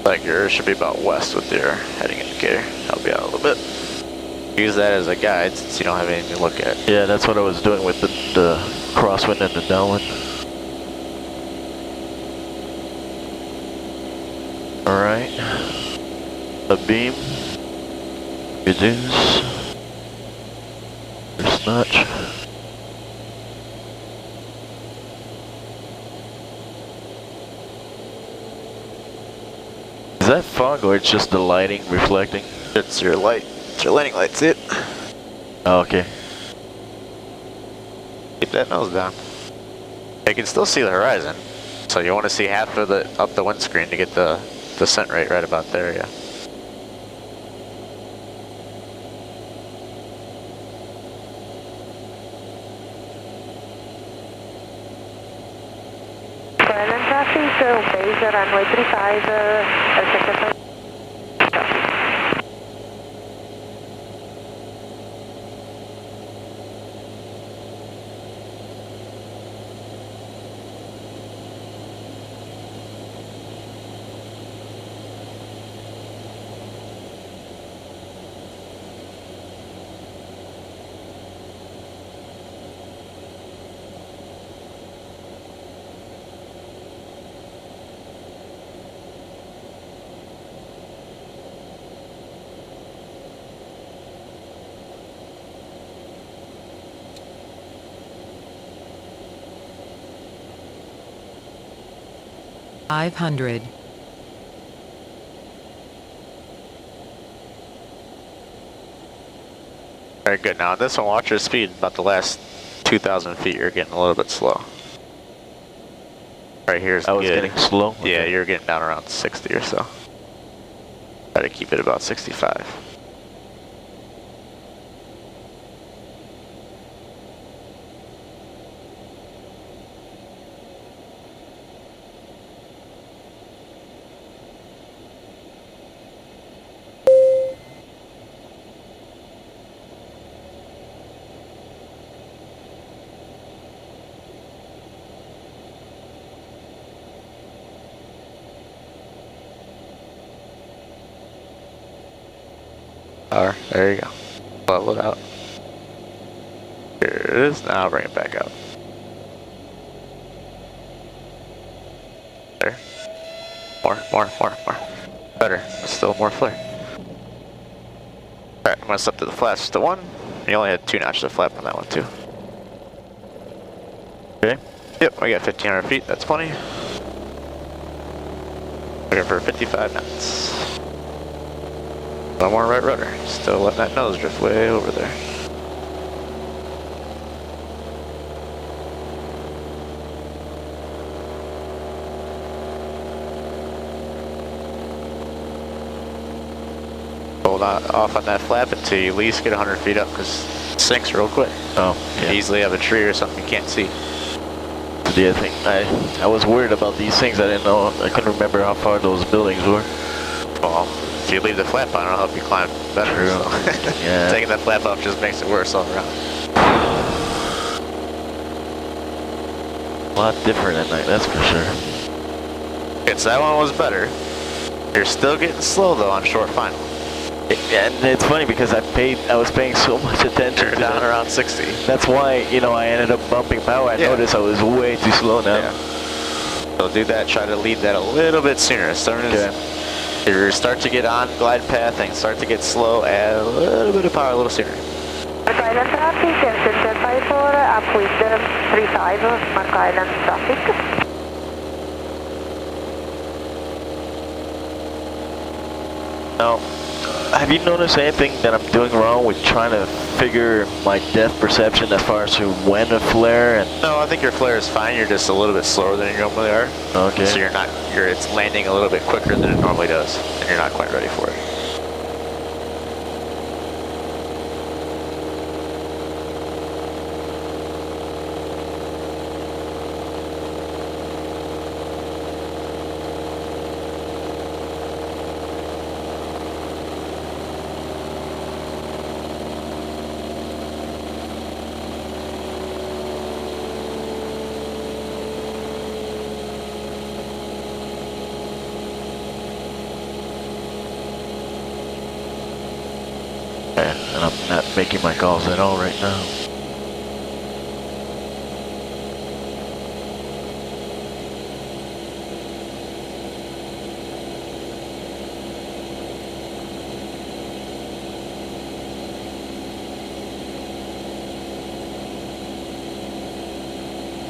Like yours should be about west with your heading indicator. Help you out a little bit. Use that as a guide since you don't have anything to look at. Yeah, that's what I was doing with the crosswind and the downwind. Alright. A beam. Reduce. First notch. Is that fog or it's just the lighting reflecting? It's your light. It's your landing light, see it? Oh, okay. Keep that nose down. You can still see the horizon, so you want to see half of the up the windscreen to get the descent rate right about there, yeah. Silent traffic, base runway 35, second. 500. Very good. Now on this one, watch your speed. About the last 2,000 feet, you're getting a little bit slow. Right here is I was good. getting slow? Yeah, you're getting down around 60 or so. Try to keep it about 65. There you go. Level it out. Here it is. Now I'll bring it back out. There. More. Better. Still more flare. Alright, I'm gonna set to the flaps to 1. You only had 2 notches of flap on that one too. Okay. Yep, we got 1,500 feet. That's plenty. Looking for 55 knots. One more right rudder. Still letting that nose drift way over there. Hold on, off on that flap until you at least get 100 feet up, because it sinks real quick. Oh, yeah. You easily have a tree or something you can't see. Yeah, I think I was worried about these things. I didn't know. I couldn't remember how far those buildings were. Well, if you leave the flap on, it'll help you climb better. True. So. Yeah. Taking that flap off just makes it worse all around. A lot different at night, that's for sure. Okay, so that one was better. You're still getting slow though on short final. And it's funny because I was paying so much attention to down that. around 60. That's why, you know, I ended up bumping power. I noticed I was way too slow now. Yeah. So do that, try to lead that a little bit sooner. You start to get on glide path and start to get slow, add a little bit of power a little sooner. Island traffic, engine 1054, upwind 35, Marco Island traffic. Now, have you noticed anything that I'm doing wrong with trying to figure my depth perception as far as to when to flare? And no, I think your flare is fine. You're just a little bit slower than you normally are. Okay. So it's landing a little bit quicker than it normally does, and you're not quite ready for it. and I'm not making my calls at all right now.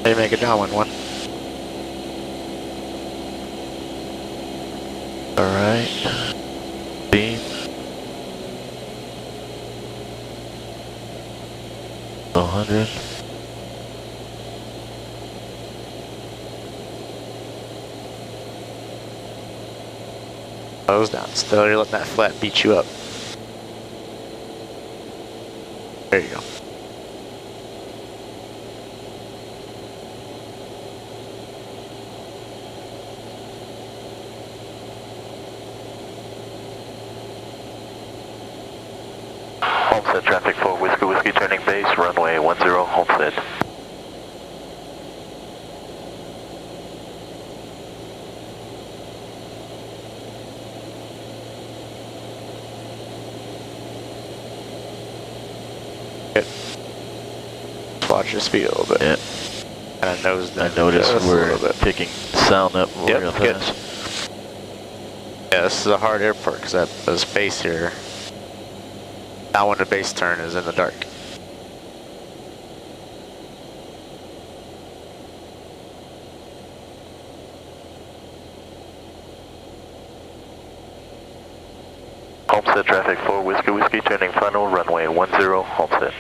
They make it downwind one. Alright. Beam. 100. Close down. Still, you're letting that flat beat you up. There you go. Homestead traffic for Whiskey turning base, runway 10, Homestead. Good. Watch your speed a little bit. Yeah. Kind of nose down. I noticed we're picking sound up real good. fast. Yeah, this is a hard airport because the space here. Now when the base turn is in the dark. Homestead traffic 4 Whiskey, turning final, runway 10, Homestead.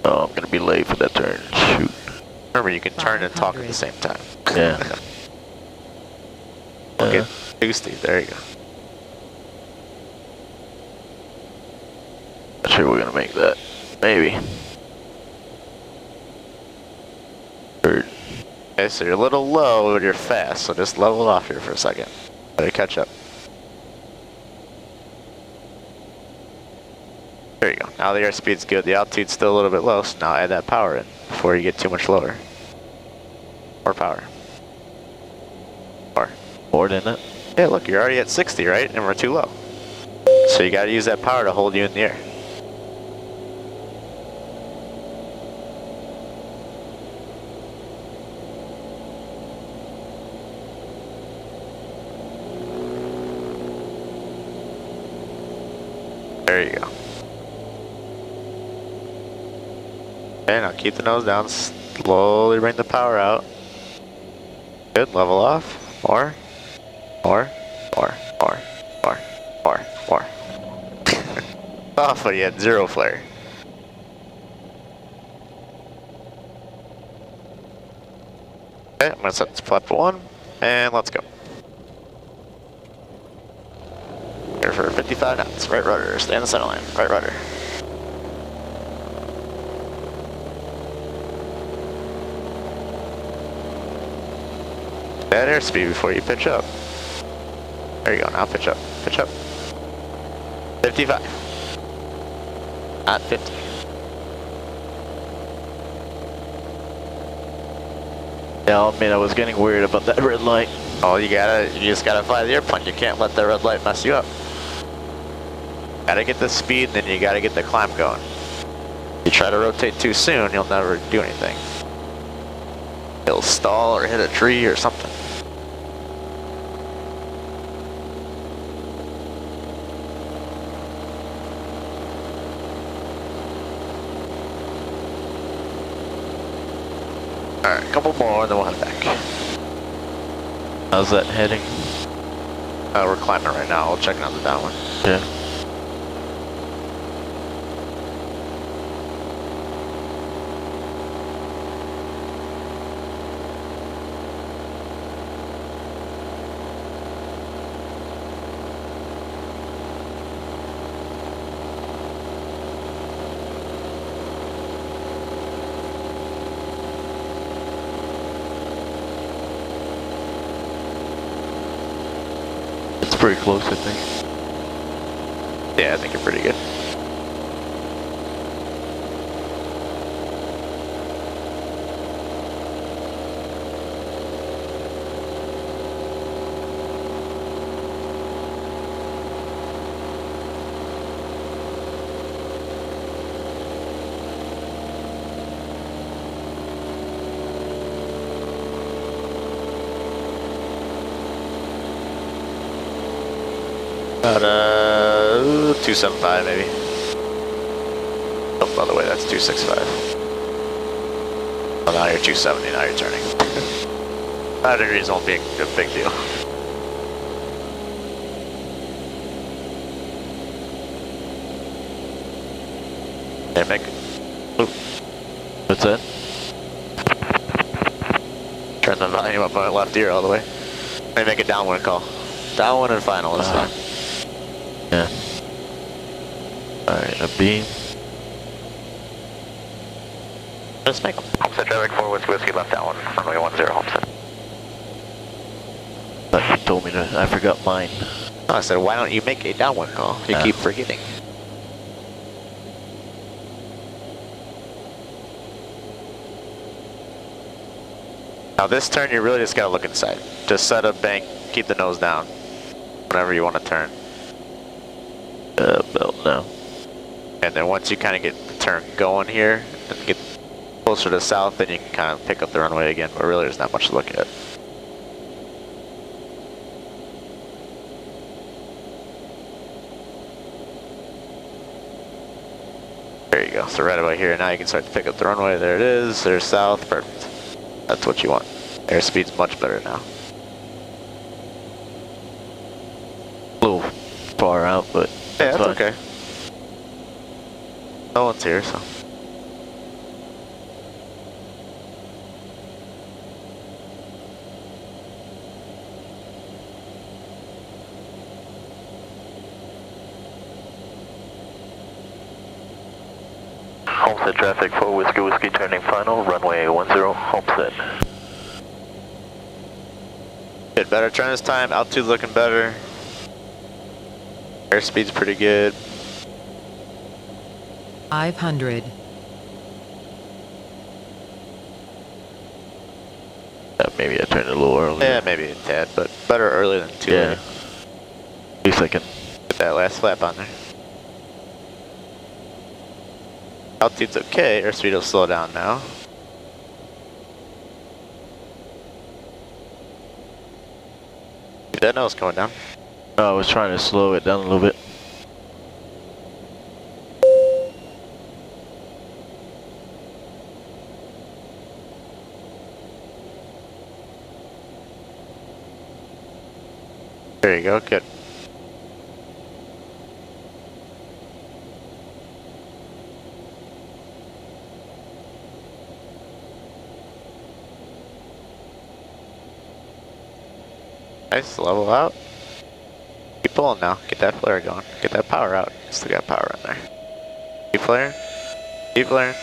Oh, I'm gonna be late for that turn. Shoot. Remember, you can turn and talk at the same time. Yeah. Okay, boosty, there you go. Not sure we're gonna make that. Maybe. Third. Okay, so you're a little low, but you're fast, so just level it off here for a second. Let it catch up. There you go. Now the airspeed's good, the altitude's still a little bit low, so now add that power in before you get too much lower. More power. More than that? Yeah, look, you're already at 60, right? And we're too low. So you gotta use that power to hold you in the air. There you go. Okay, now keep the nose down, slowly bring the power out. Good, level off. More. Off, but you had 0 flare. Okay, I'm gonna set this flap to 1, and let's go. Here for 55 knots, right rudder, stay on the center line, right rudder. That airspeed before you pitch up. There you go, now pitch up, pitch up. 55. Not 50. Yeah, I'll admit I was getting weird about that red light. Oh, you just gotta fly the airplane. You can't let the red light mess you up. Gotta get the speed, and then you gotta get the climb going. If you try to rotate too soon, you'll never do anything. It'll stall or hit a tree or something. Alright, a couple more, and then we'll head back. How's that heading? We're climbing right now. We'll check on the downwind. Yeah. Pretty close, I think. Yeah, I think you're pretty good. About 275 maybe. Oh, by the way, that's 265. Oh, now you're 270, now you're turning. 5 degrees won't be a big deal. Hey, make it. What's that? Turn the volume up on my left ear all the way. Let me make a downwind call. Downwind and final this time. Yeah. Alright, a beam. Let's make them. Homestead traffic 4 Whiskey, left downwind, runway 10, Homestead. But you told me to, I forgot mine. No, I said, why don't you make a downwind call? You keep forgetting. Now this turn, you really just gotta look inside. Just set up bank, keep the nose down. Whenever you want to turn. Belt now. And then once you kind of get the turn going here, and get closer to south, then you can kind of pick up the runway again, but really there's not much to look at. There you go, so right about here, now you can start to pick up the runway. There it is, there's south, perfect. That's what you want. Airspeed's much better now. A little far out. but yeah, that's fine. okay. No one's here, so. Homestead traffic 4 Whiskey turning final, runway 10, Homestead. Good, better turn this time, altitude's looking better. Airspeed's pretty good. 500. Maybe I turned it a little early. Yeah, maybe a tad, but better early than too late. At least I can Get that last flap on there. Altitude's okay, airspeed will slow down now. That nose coming down. I was trying to slow it down a little bit. There you go, good. Nice, level out. Keep pulling now. Get that flare going. Get that power out. Still got power in there. Keep flaring. Keep flaring.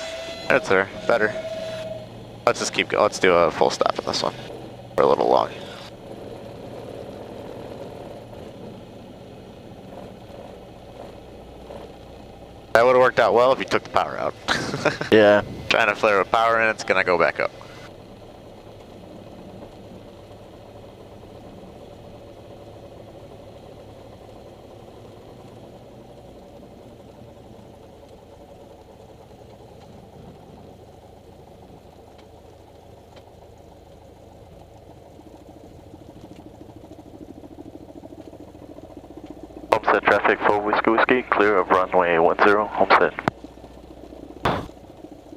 That's there. Better. Let's just keep going. Let's do a full stop on this one. We're a little long. That would have worked out well if you took the power out. Yeah. Trying to flare with power in, it's gonna go back up. Homestead traffic 4 Whiskey, clear of runway 10, Homestead.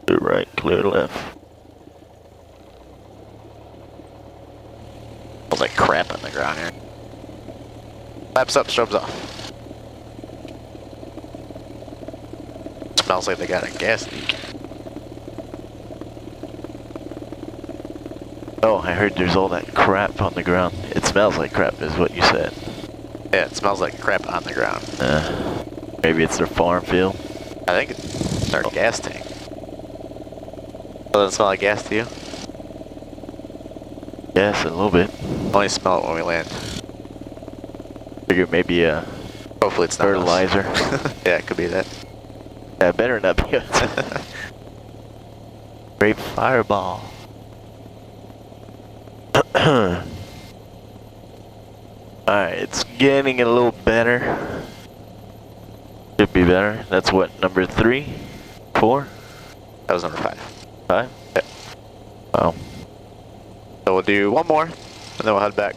Clear right, clear left. Smells like crap on the ground here. Flaps up, strobes off. Smells like they got a gas leak. Oh, I heard there's all that crap on the ground. It smells like crap is what you said. Yeah, it smells like crap on the ground. Maybe it's their farm field. I think it's their gas tank. Doesn't it smell like gas to you? Yes, a little bit. Only smell it when we land. Figure maybe a Hopefully it's not fertilizer. Yeah, it could be that. Yeah, better not be us. Great fireball. Alright, it's getting a little better. Should be better. That's what, number 3? 4? That was number 5. 5? Yeah. Wow. So we'll do one more, and then we'll head back.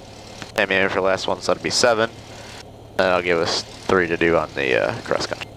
Miami for the last one, so that'll be 7. And that'll give us 3 to do on the cross country.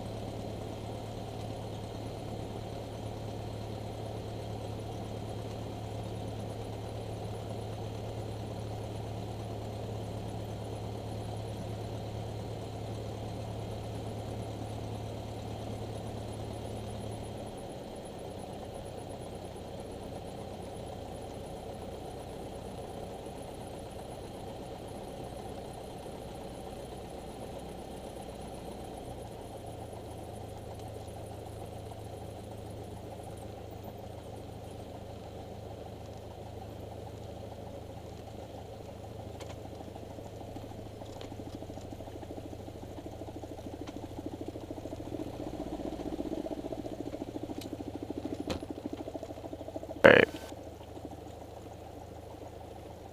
Alright.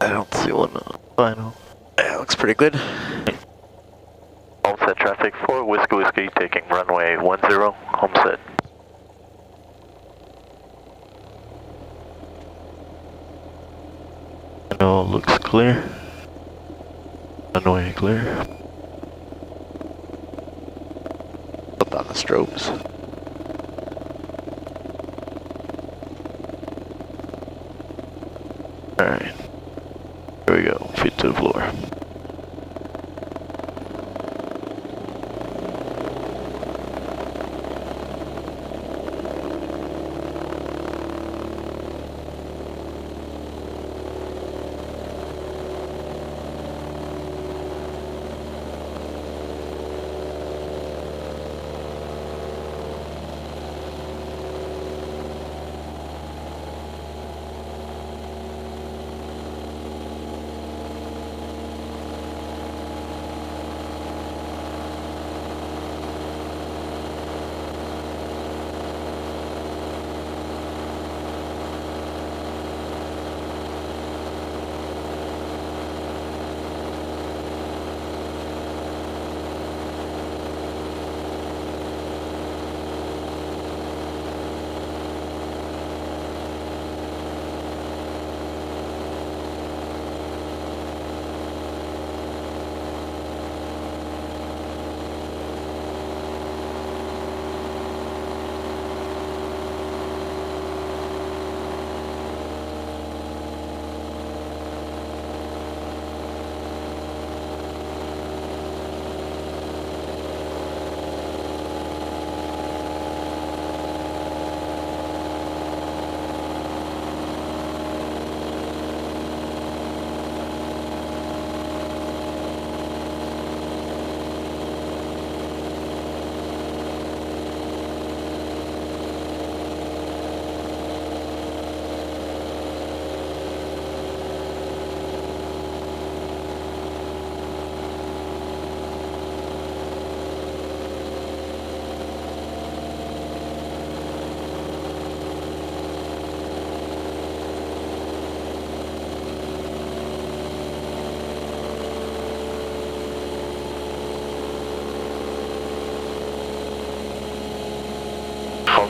I don't see one final. Yeah, looks pretty good. Homestead traffic 4 Whiskey, taking runway 10, Homestead. It all looks clear. Runway clear. Up on the strobes. Alright. Here we go. Feet to the floor.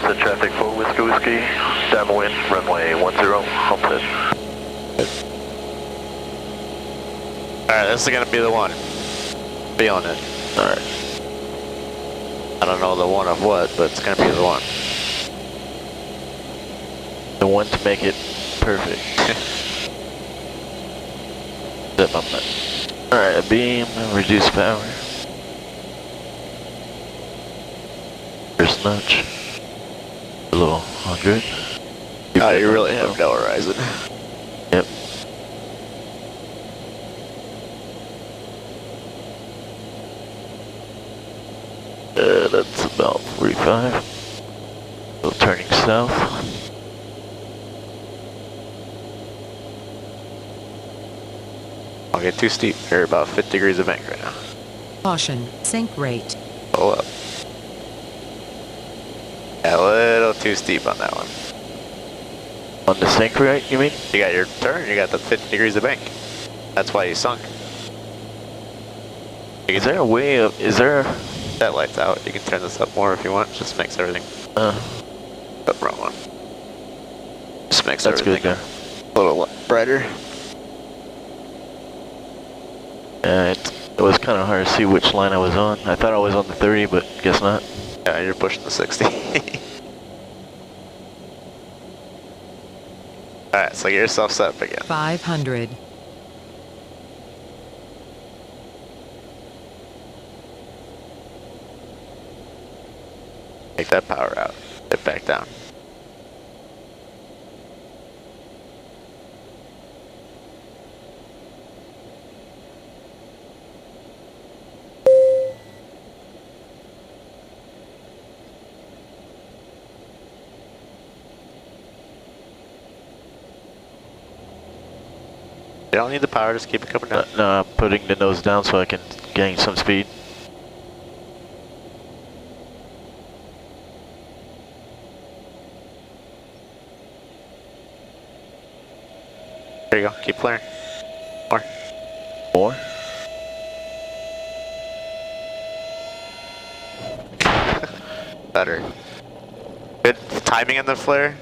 Homestead traffic for Whiskey, downwind, runway 10, Homestead. Alright, this is gonna be the one. Feeling it. Alright. I don't know the one of what, but it's gonna be the one. The one to make it perfect. Alright, a beam, reduce power. First notch. Below 100. Oh, you really have no horizon. Yep. That's about 45. So turning south. I'll get too steep. You're about 50 degrees of bank right now. Caution, sink rate. Pull up. Yeah, a little too steep on that one. On the sink rate, you mean? You got your turn, you got the 50 degrees of bank. That's why you sunk. Is there a way of, is there... That light's out. You can turn this up more if you want. Just makes everything. Oh, wrong one. Just makes that's everything good a little brighter. It was kind of hard to see which line I was on. I thought I was on the 30, but guess not. Yeah, you're pushing the 60. Alright, so get yourself set up again. 500. Take that power out. Get back down. You don't need the power, just keep it coming down. No, I'm putting the nose down so I can gain some speed. There you go, keep flaring. More. More? Better. Good timing in the flare,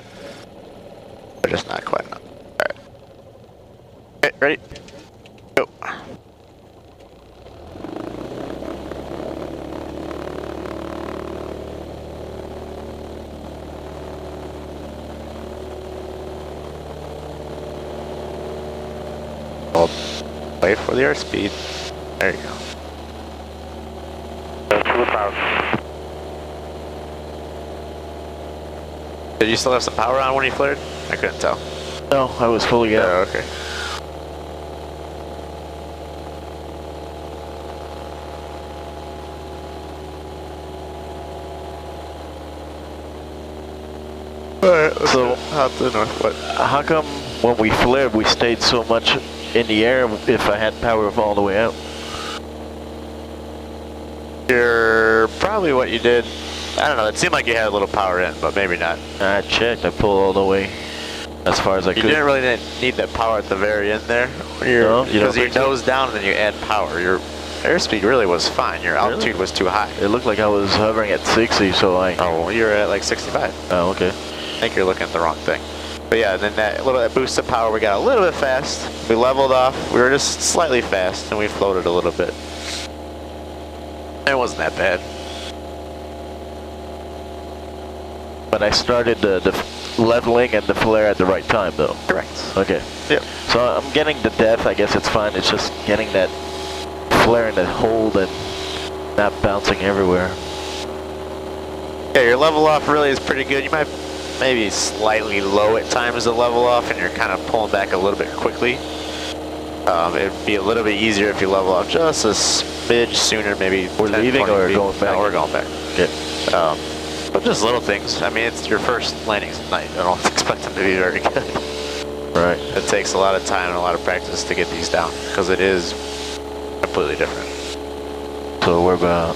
but just not quite enough. Alright. Okay, ready? Go. Wait for the airspeed. There you go. Did you still have some power on when you flared? I couldn't tell. No, I was fully out. Oh, okay. Alright, so out to the north. What? How come when we flared we stayed so much in the air if I had power all the way out? You're probably what you did. I don't know, it seemed like you had a little power in, but maybe not. I checked, I pulled all the way as far as I could. You didn't really need that power at the very end there. Because you nose down and then you add power. Your airspeed really was fine. Your altitude was too high. It looked like I was hovering at 60, so I... Oh, well, you were at like 65. Oh, okay. I think you're looking at the wrong thing. But yeah, then that little boost of power, we got a little bit fast. We leveled off. We were just slightly fast, and we floated a little bit. It wasn't that bad. But I started the leveling and the flare at the right time, though. Correct. Okay. Yep. So I'm getting the depth. I guess it's fine. It's just getting that flare and that hold and not bouncing everywhere. Yeah, your level off really is pretty good. You might maybe slightly low at times to level off, and you're kind of pulling back a little bit quickly. It'd be a little bit easier if you level off just a smidge sooner, maybe. We're leaving or going back? No, we're going back. Okay. But just little things. I mean, it's your first landings at night. I don't expect them to be very good. Right. It takes a lot of time and a lot of practice to get these down, because it is completely different. So we're about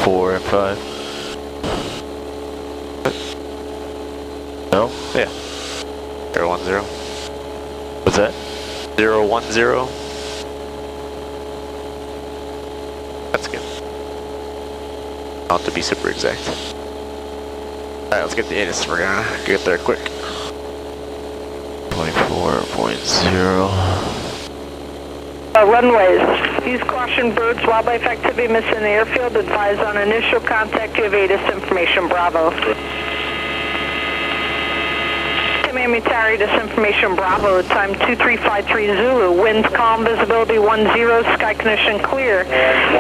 4 and 5. No? Yeah. 010. What's that? 010. That's good. Not to be super exact. Alright, let's get the ATIS. We're gonna get there quick. 24.0. Runways. Use caution, birds, wildlife activity missing in the airfield. Advise on initial contact. You have ATIS information. Bravo. Miami Tower, ATIS information. Bravo. Time 2353 Zulu. Winds calm. Visibility 10. Sky condition clear.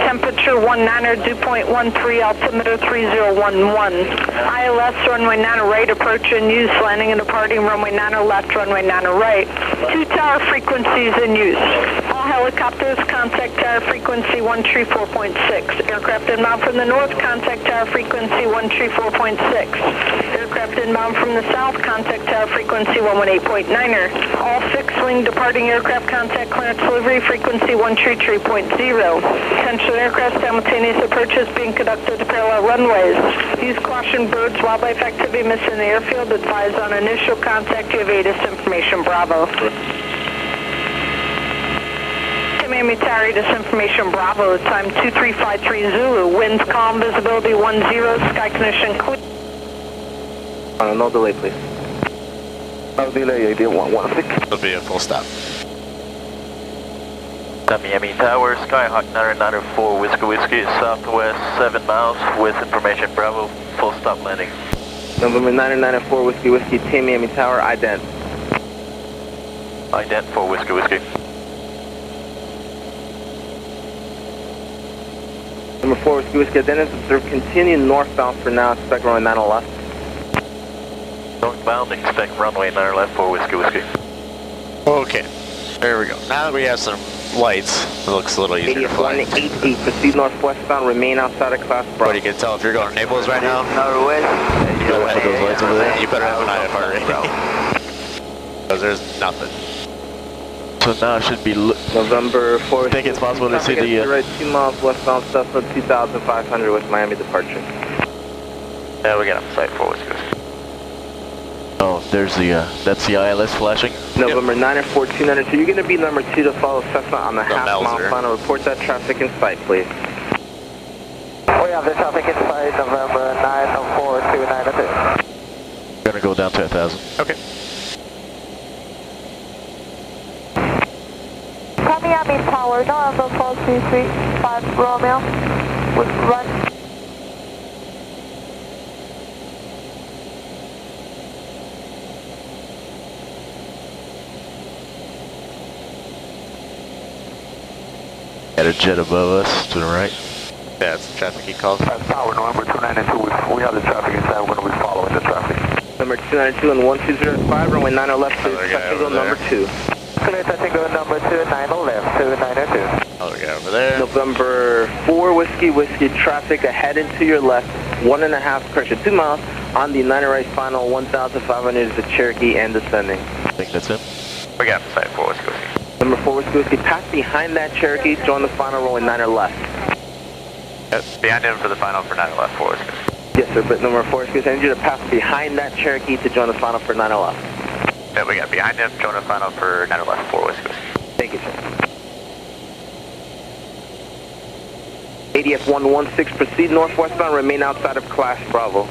Temperature 19, dew point 13. Altimeter 3011. ILS runway 9 right. Approach in use. Landing and departing runway 9 left. Runway 9 right. 2 tower frequencies in use. Helicopters, contact tower frequency 134.6. Aircraft inbound from the north, contact tower frequency 134.6. Aircraft inbound from the south, contact tower frequency 118.9er. All fixed-wing departing aircraft contact clearance delivery frequency 133.0. Potential aircraft simultaneous approaches being conducted to parallel runways. Use caution, birds, wildlife activity missing in the airfield. Advise on initial contact. You have ATIS information. Bravo. Miami Tower, ATIS information. Bravo. Time 2353 Zulu. Winds calm. Visibility 10. Sky condition clear. No delay, please. No delay. ID 116. It'll be a full stop. Miami Tower, Skyhawk 994 Whiskey, southwest 7 miles with information. Bravo. Full stop landing. November 994 Whiskey, Miami Tower, ident. Ident for Whiskey. Number 4 Whiskey, identity observed, continue northbound for now, expect runway 9 left. Northbound, expect runway 9 left for Whiskey. Okay, there we go. Now that we have some lights, it looks a little easier to fly. 188, proceed northwestbound, remain outside of class Bravo. But you can tell if you're going to Naples right now, Northwest. you better have those lights over there. You better have an IFR rating. Because there's nothing. So now it should be. November 4th. I think it's possible to see the. Right, 2 miles westbound, Cessna 2500 West Miami departure. Yeah, we got on site for Whiskey. Oh, there's the. That's the ILS flashing. November 904 292. You're going to be number 2 to follow Cessna on the half-mile final. Report that traffic in sight, please. We have the traffic in sight, November 904 292. Gonna go down to 1,000. Okay. Miami Tower, November 4335 Romeo. With run. Got a jet above us to the right. Yeah, it's the traffic he called. Tower, November 292, we have the traffic inside, we're going to be following the traffic. Number 292 and 1205, runway 9 left to Tango number 2. Clear Tango number 2, 9 left to 902. Other guy over there. November 4 Whiskey, traffic ahead and to your left, 1.5 correction, 2 miles on the 9 right final, 1,500 is the Cherokee and descending. I think that's it. We got on site for Whiskey. Number 4 Whiskey, pass behind that Cherokee, join the final row in 9 left. Yep, behind him for the final for 9 left for Whiskey. Yes, sir, but number 4 Whiskey, I need you to pass behind that Cherokee to join the final for 9 left. Yeah, we got behind him, join the final for 9 left for Whiskey. Thank you, sir. ADF 116, proceed northwestbound, remain outside of class Bravo.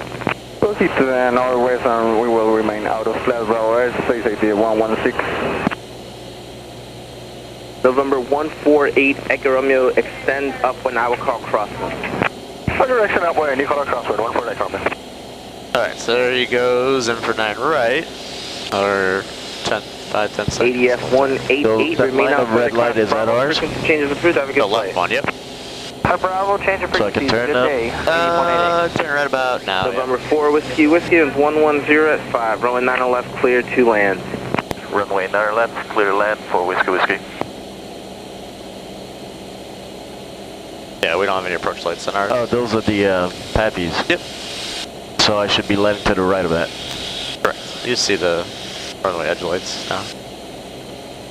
Proceed to the northwest and we will remain out of class Bravo, space ADF 116. November 148, Echo Romeo, extend upwind, I will call crosswind. What direction upwind, you call a crosswind, 148 Romeo. Alright, so there he goes, in for 9 right. Or 10, 5, 10 seconds. ADF 188, so remain outside red light is that ours? Changes approved, have a good The left one, yep. Bravo, change of So I can turn now? Turn right about now. November 4 Whiskey, is 110 at 5, runway 9 left, clear to land. Runway 9 left, clear to land for Whiskey. Yeah, we don't have any approach lights in ours. Oh, those are the Pappies. Yep. So I should be landing to the right of that. Correct. You see the runway edge lights now.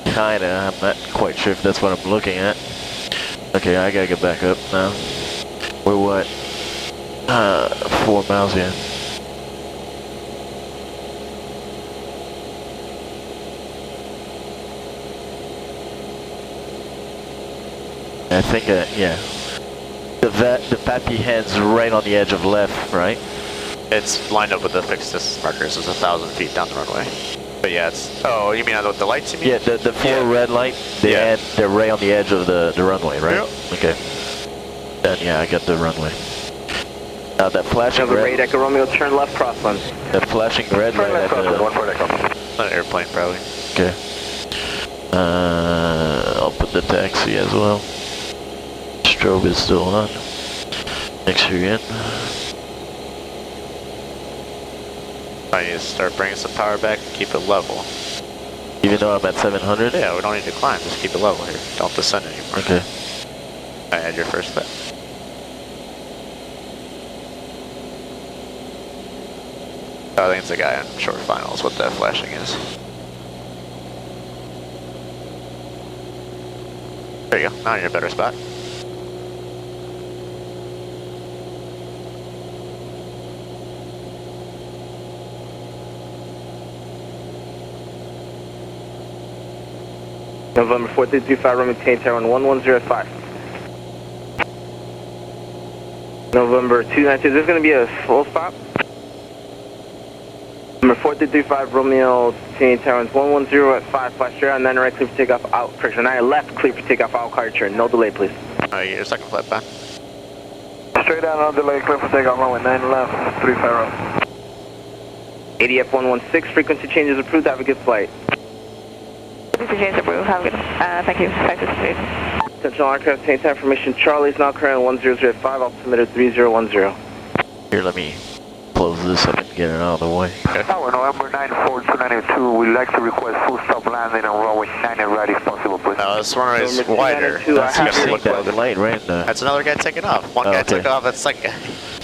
Kinda, I'm not quite sure if that's what I'm looking at. Okay, I gotta get back up now. We're what? 4 miles in. I think, yeah. The Pappy heads right on the edge of left, right? It's lined up with the fixed distance markers. It's 1,000 feet down the runway. But yeah, it's... Oh, you mean with the lights, you mean? Yeah, the four red light, they're right on the edge of the runway, right? Yep. Okay. Then, yeah, I got the runway. Now that flashing red... Ray Echo Romeo, turn left crosswind. That flashing red light at the... An airplane, probably. Okay. I'll put the taxi as well. Strobe is still on. Make sure you're in. I need to start bringing some power back and keep it level. Even though I'm at 700? Yeah, we don't need to climb, just keep it level here. Don't descend anymore. Okay. I had your first step. I think it's the guy on short finals, what that flashing is. There you go, now you're in a better spot. November 4335, Romeo, maintain tower 1105. November 292, this is going to be a full stop. Number 4335, Romeo, maintain tower 110 at 5, flash straight on 9 right, clear for takeoff, out, correction, 9 left, clear for takeoff, out, car turn, no delay, please. Alright, your second flip back. Straight down, no delay, clear for takeoff, runway 9 left, 350. ADF 116, frequency changes approved, have a good flight. Frequency changes approved, have a good, thank you, Attention all aircraft, maintain tower information, Charlie is now current 1005, altimeter 3010. Here, let me close this up and get it out of the way. Tower November 94292, we'd like to request full stop landing on runway 9 right if possible, please. No, this runway is wider. That's another guy taking off. One guy took off, that's second guy.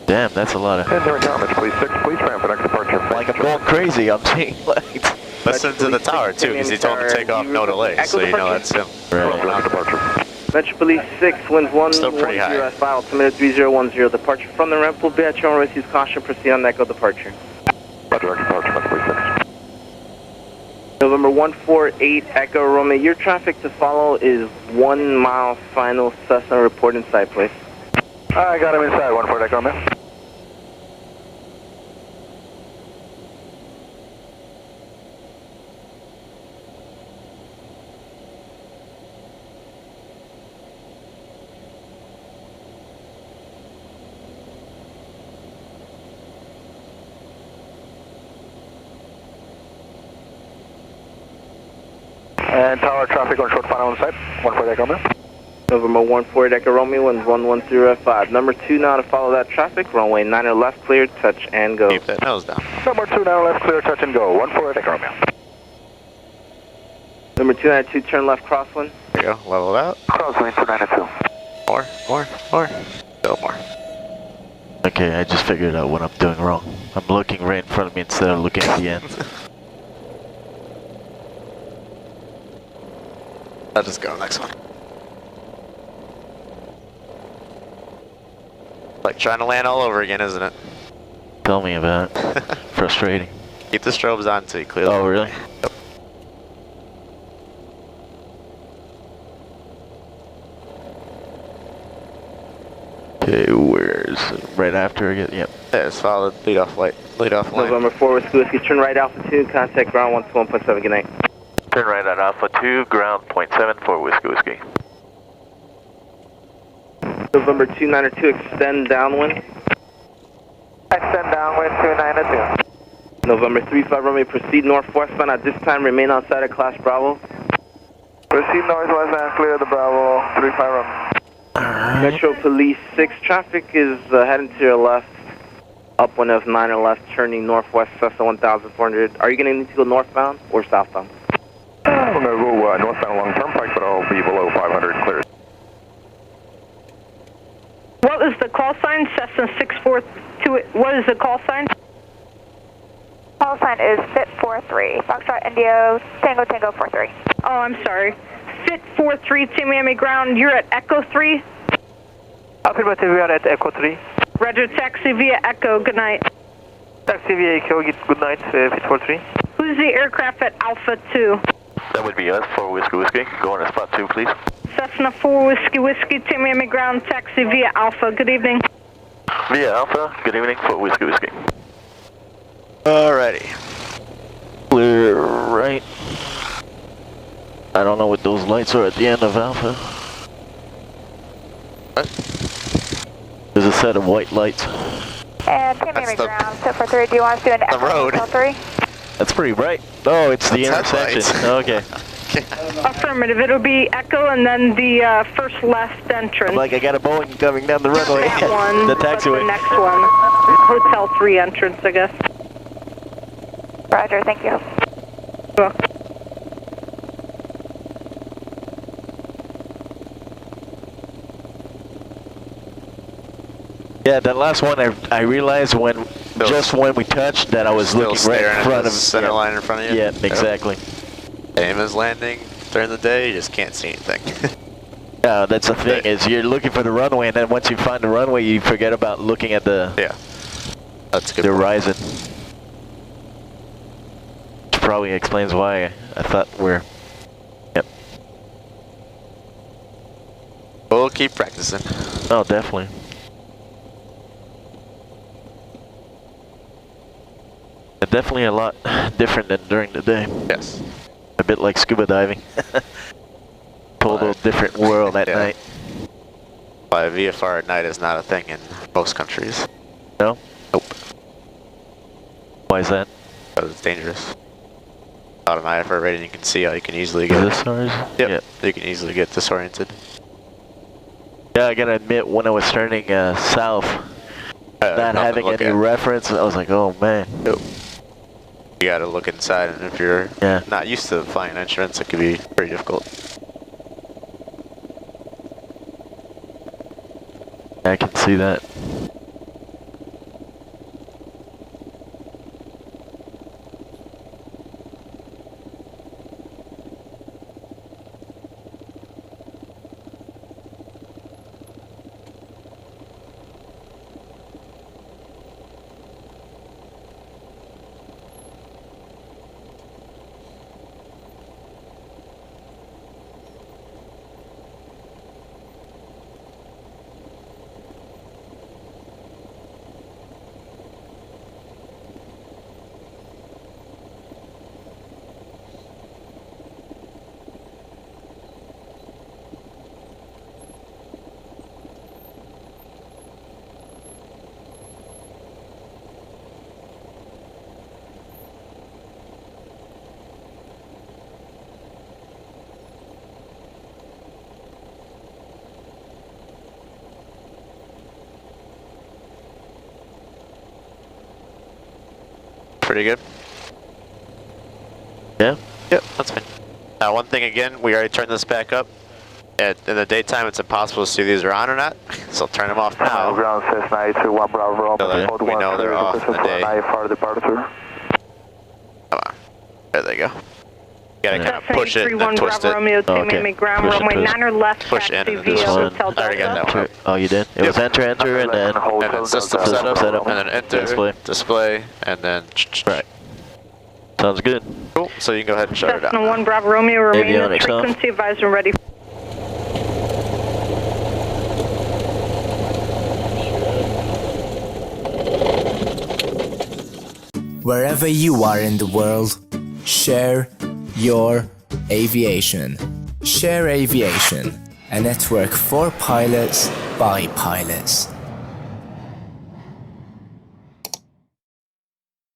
Damn, that's a lot of... And there are comments, please. 6, please plan for next departure. Like, I'm going crazy, I'm seeing lights. Listen to the tower, too, because he told him to take off, no delay, so you know that's him. Right. Metro Police 6, winds 1, still pretty high. Altimeter 3010, departure from the ramp will be at your own risk, use caution, proceed on Echo departure. Roger, departure, Metro Police 6. November 148, Echo Romeo, your traffic to follow is 1 mile final Cessna report inside, please. I got him inside, 148 Echo Romeo. And tower traffic on short final on site, 148 Echo Romeo. November 148 Echo Romeo, winds 110 at 5. Number 2 now to follow that traffic, runway 9 left, clear, touch and go. Keep that nose down. Number 2 now left, clear, touch and go, 148 Echo Romeo. Number 292, turn left crosswind. There you go, level it out. Crosswind 292. More. Still more. Okay, I just figured out what I'm doing wrong. I'm looking right in front of me instead of looking at the end. I'll just go next one. Like trying to land all over again, isn't it? Tell me about it. Frustrating. Keep the strobes on until you clear them. Oh, really? Yep. Okay, where's right after again? Yep. Yeah, just follow the lead off line. November 4 Whiskey, turn right altitude, contact ground 121.7, good night. Turn right at Alpha 2, ground 0.74, Whiskey. November 292, extend downwind. Extend downwind 292. November 35 Romeo, proceed northwestbound. At this time, remain outside of Class Bravo. Proceed northwest and clear the Bravo 35 Romeo. Metro Police 6, traffic is heading to your left, upwind of 9 left, turning northwest, Cessna 1400. Are you going to need to go northbound or southbound? I'm going to go northbound along Turnpike, but I'll be below 500 clear. What is the call sign? Cessna 642. What is the call sign? Call sign is FIT 43. Foxtrot Indio Tango Tango 43. Oh, I'm sorry. FIT 43, Tamiami ground. You're at Echo 3? Affirmative, we are at Echo 3. Roger, taxi via Echo. Good night. Taxi via Echo, good night, FIT 43. Who's the aircraft at Alpha 2? That would be us, 4 Whiskey. Go on to spot 2, please. Cessna 4 Whiskey, Tamiami ground, taxi via Alpha. Good evening. Via Alpha, good evening, 4 Whiskey. Alrighty. Clear right. I don't know what those lights are at the end of Alpha. What? There's a set of white lights. And Tamiami ground, set for 3. Do you want us to do an road. Hotel 3? That's pretty bright. Oh, it's the intersection. Okay. Affirmative. It'll be Echo and then the first left entrance. I'm like, I got a Boeing coming down the runway. That one, the but taxiway. the next one. Hotel 3 entrance, I guess. Roger, thank you. Cool. Yeah, that last one, I realized when just when we touched that I was looking right in front of center line in front of you. Yeah, exactly. Same as landing during the day, you just can't see anything. Yeah, that's the thing is you're looking for the runway, and then once you find the runway, you forget about looking at the that's a good the point. horizon. Which probably explains why I thought we're. Yep. We'll keep practicing. Oh, definitely. Definitely a lot different than during the day. Yes. A bit like scuba diving. Total different world at night. Why VFR at night is not a thing in most countries. No? Nope. Why is that? Because it's dangerous. Without an IFR rating, you can see how you can easily get. Is this ours? Yep. Yeah. You can easily get disoriented. Yeah, I gotta admit, when I was turning south, not having any reference, I was like, oh man. Nope. You gotta look inside, and if you're not used to flying instruments, it could be pretty difficult. I can see that. Pretty good. Yeah? Yep, that's fine. Now, one thing again, we already turned this back up. In the daytime, it's impossible to see if these are on or not, so I'll turn them off now. Ground Cessna 821 Bravo. So that we know they're off in the day. Departure. Come on. There they go. You gotta kind of push it and then twist Bravo it. Romeo, Tamiami ground, runway 9 left, push in taxi into this via one. Hotel I already got that one up. Oh, you did? It was enter, and then system setup, and then enter, display, and then right. Sounds good. Cool. So you can go ahead and shut it Cessna down. 1 Bravo Romeo, remain at Avionics off. frequency advisor ready. Wherever you are in the world, share your aviation. Share Aviation, a network for pilots by pilots.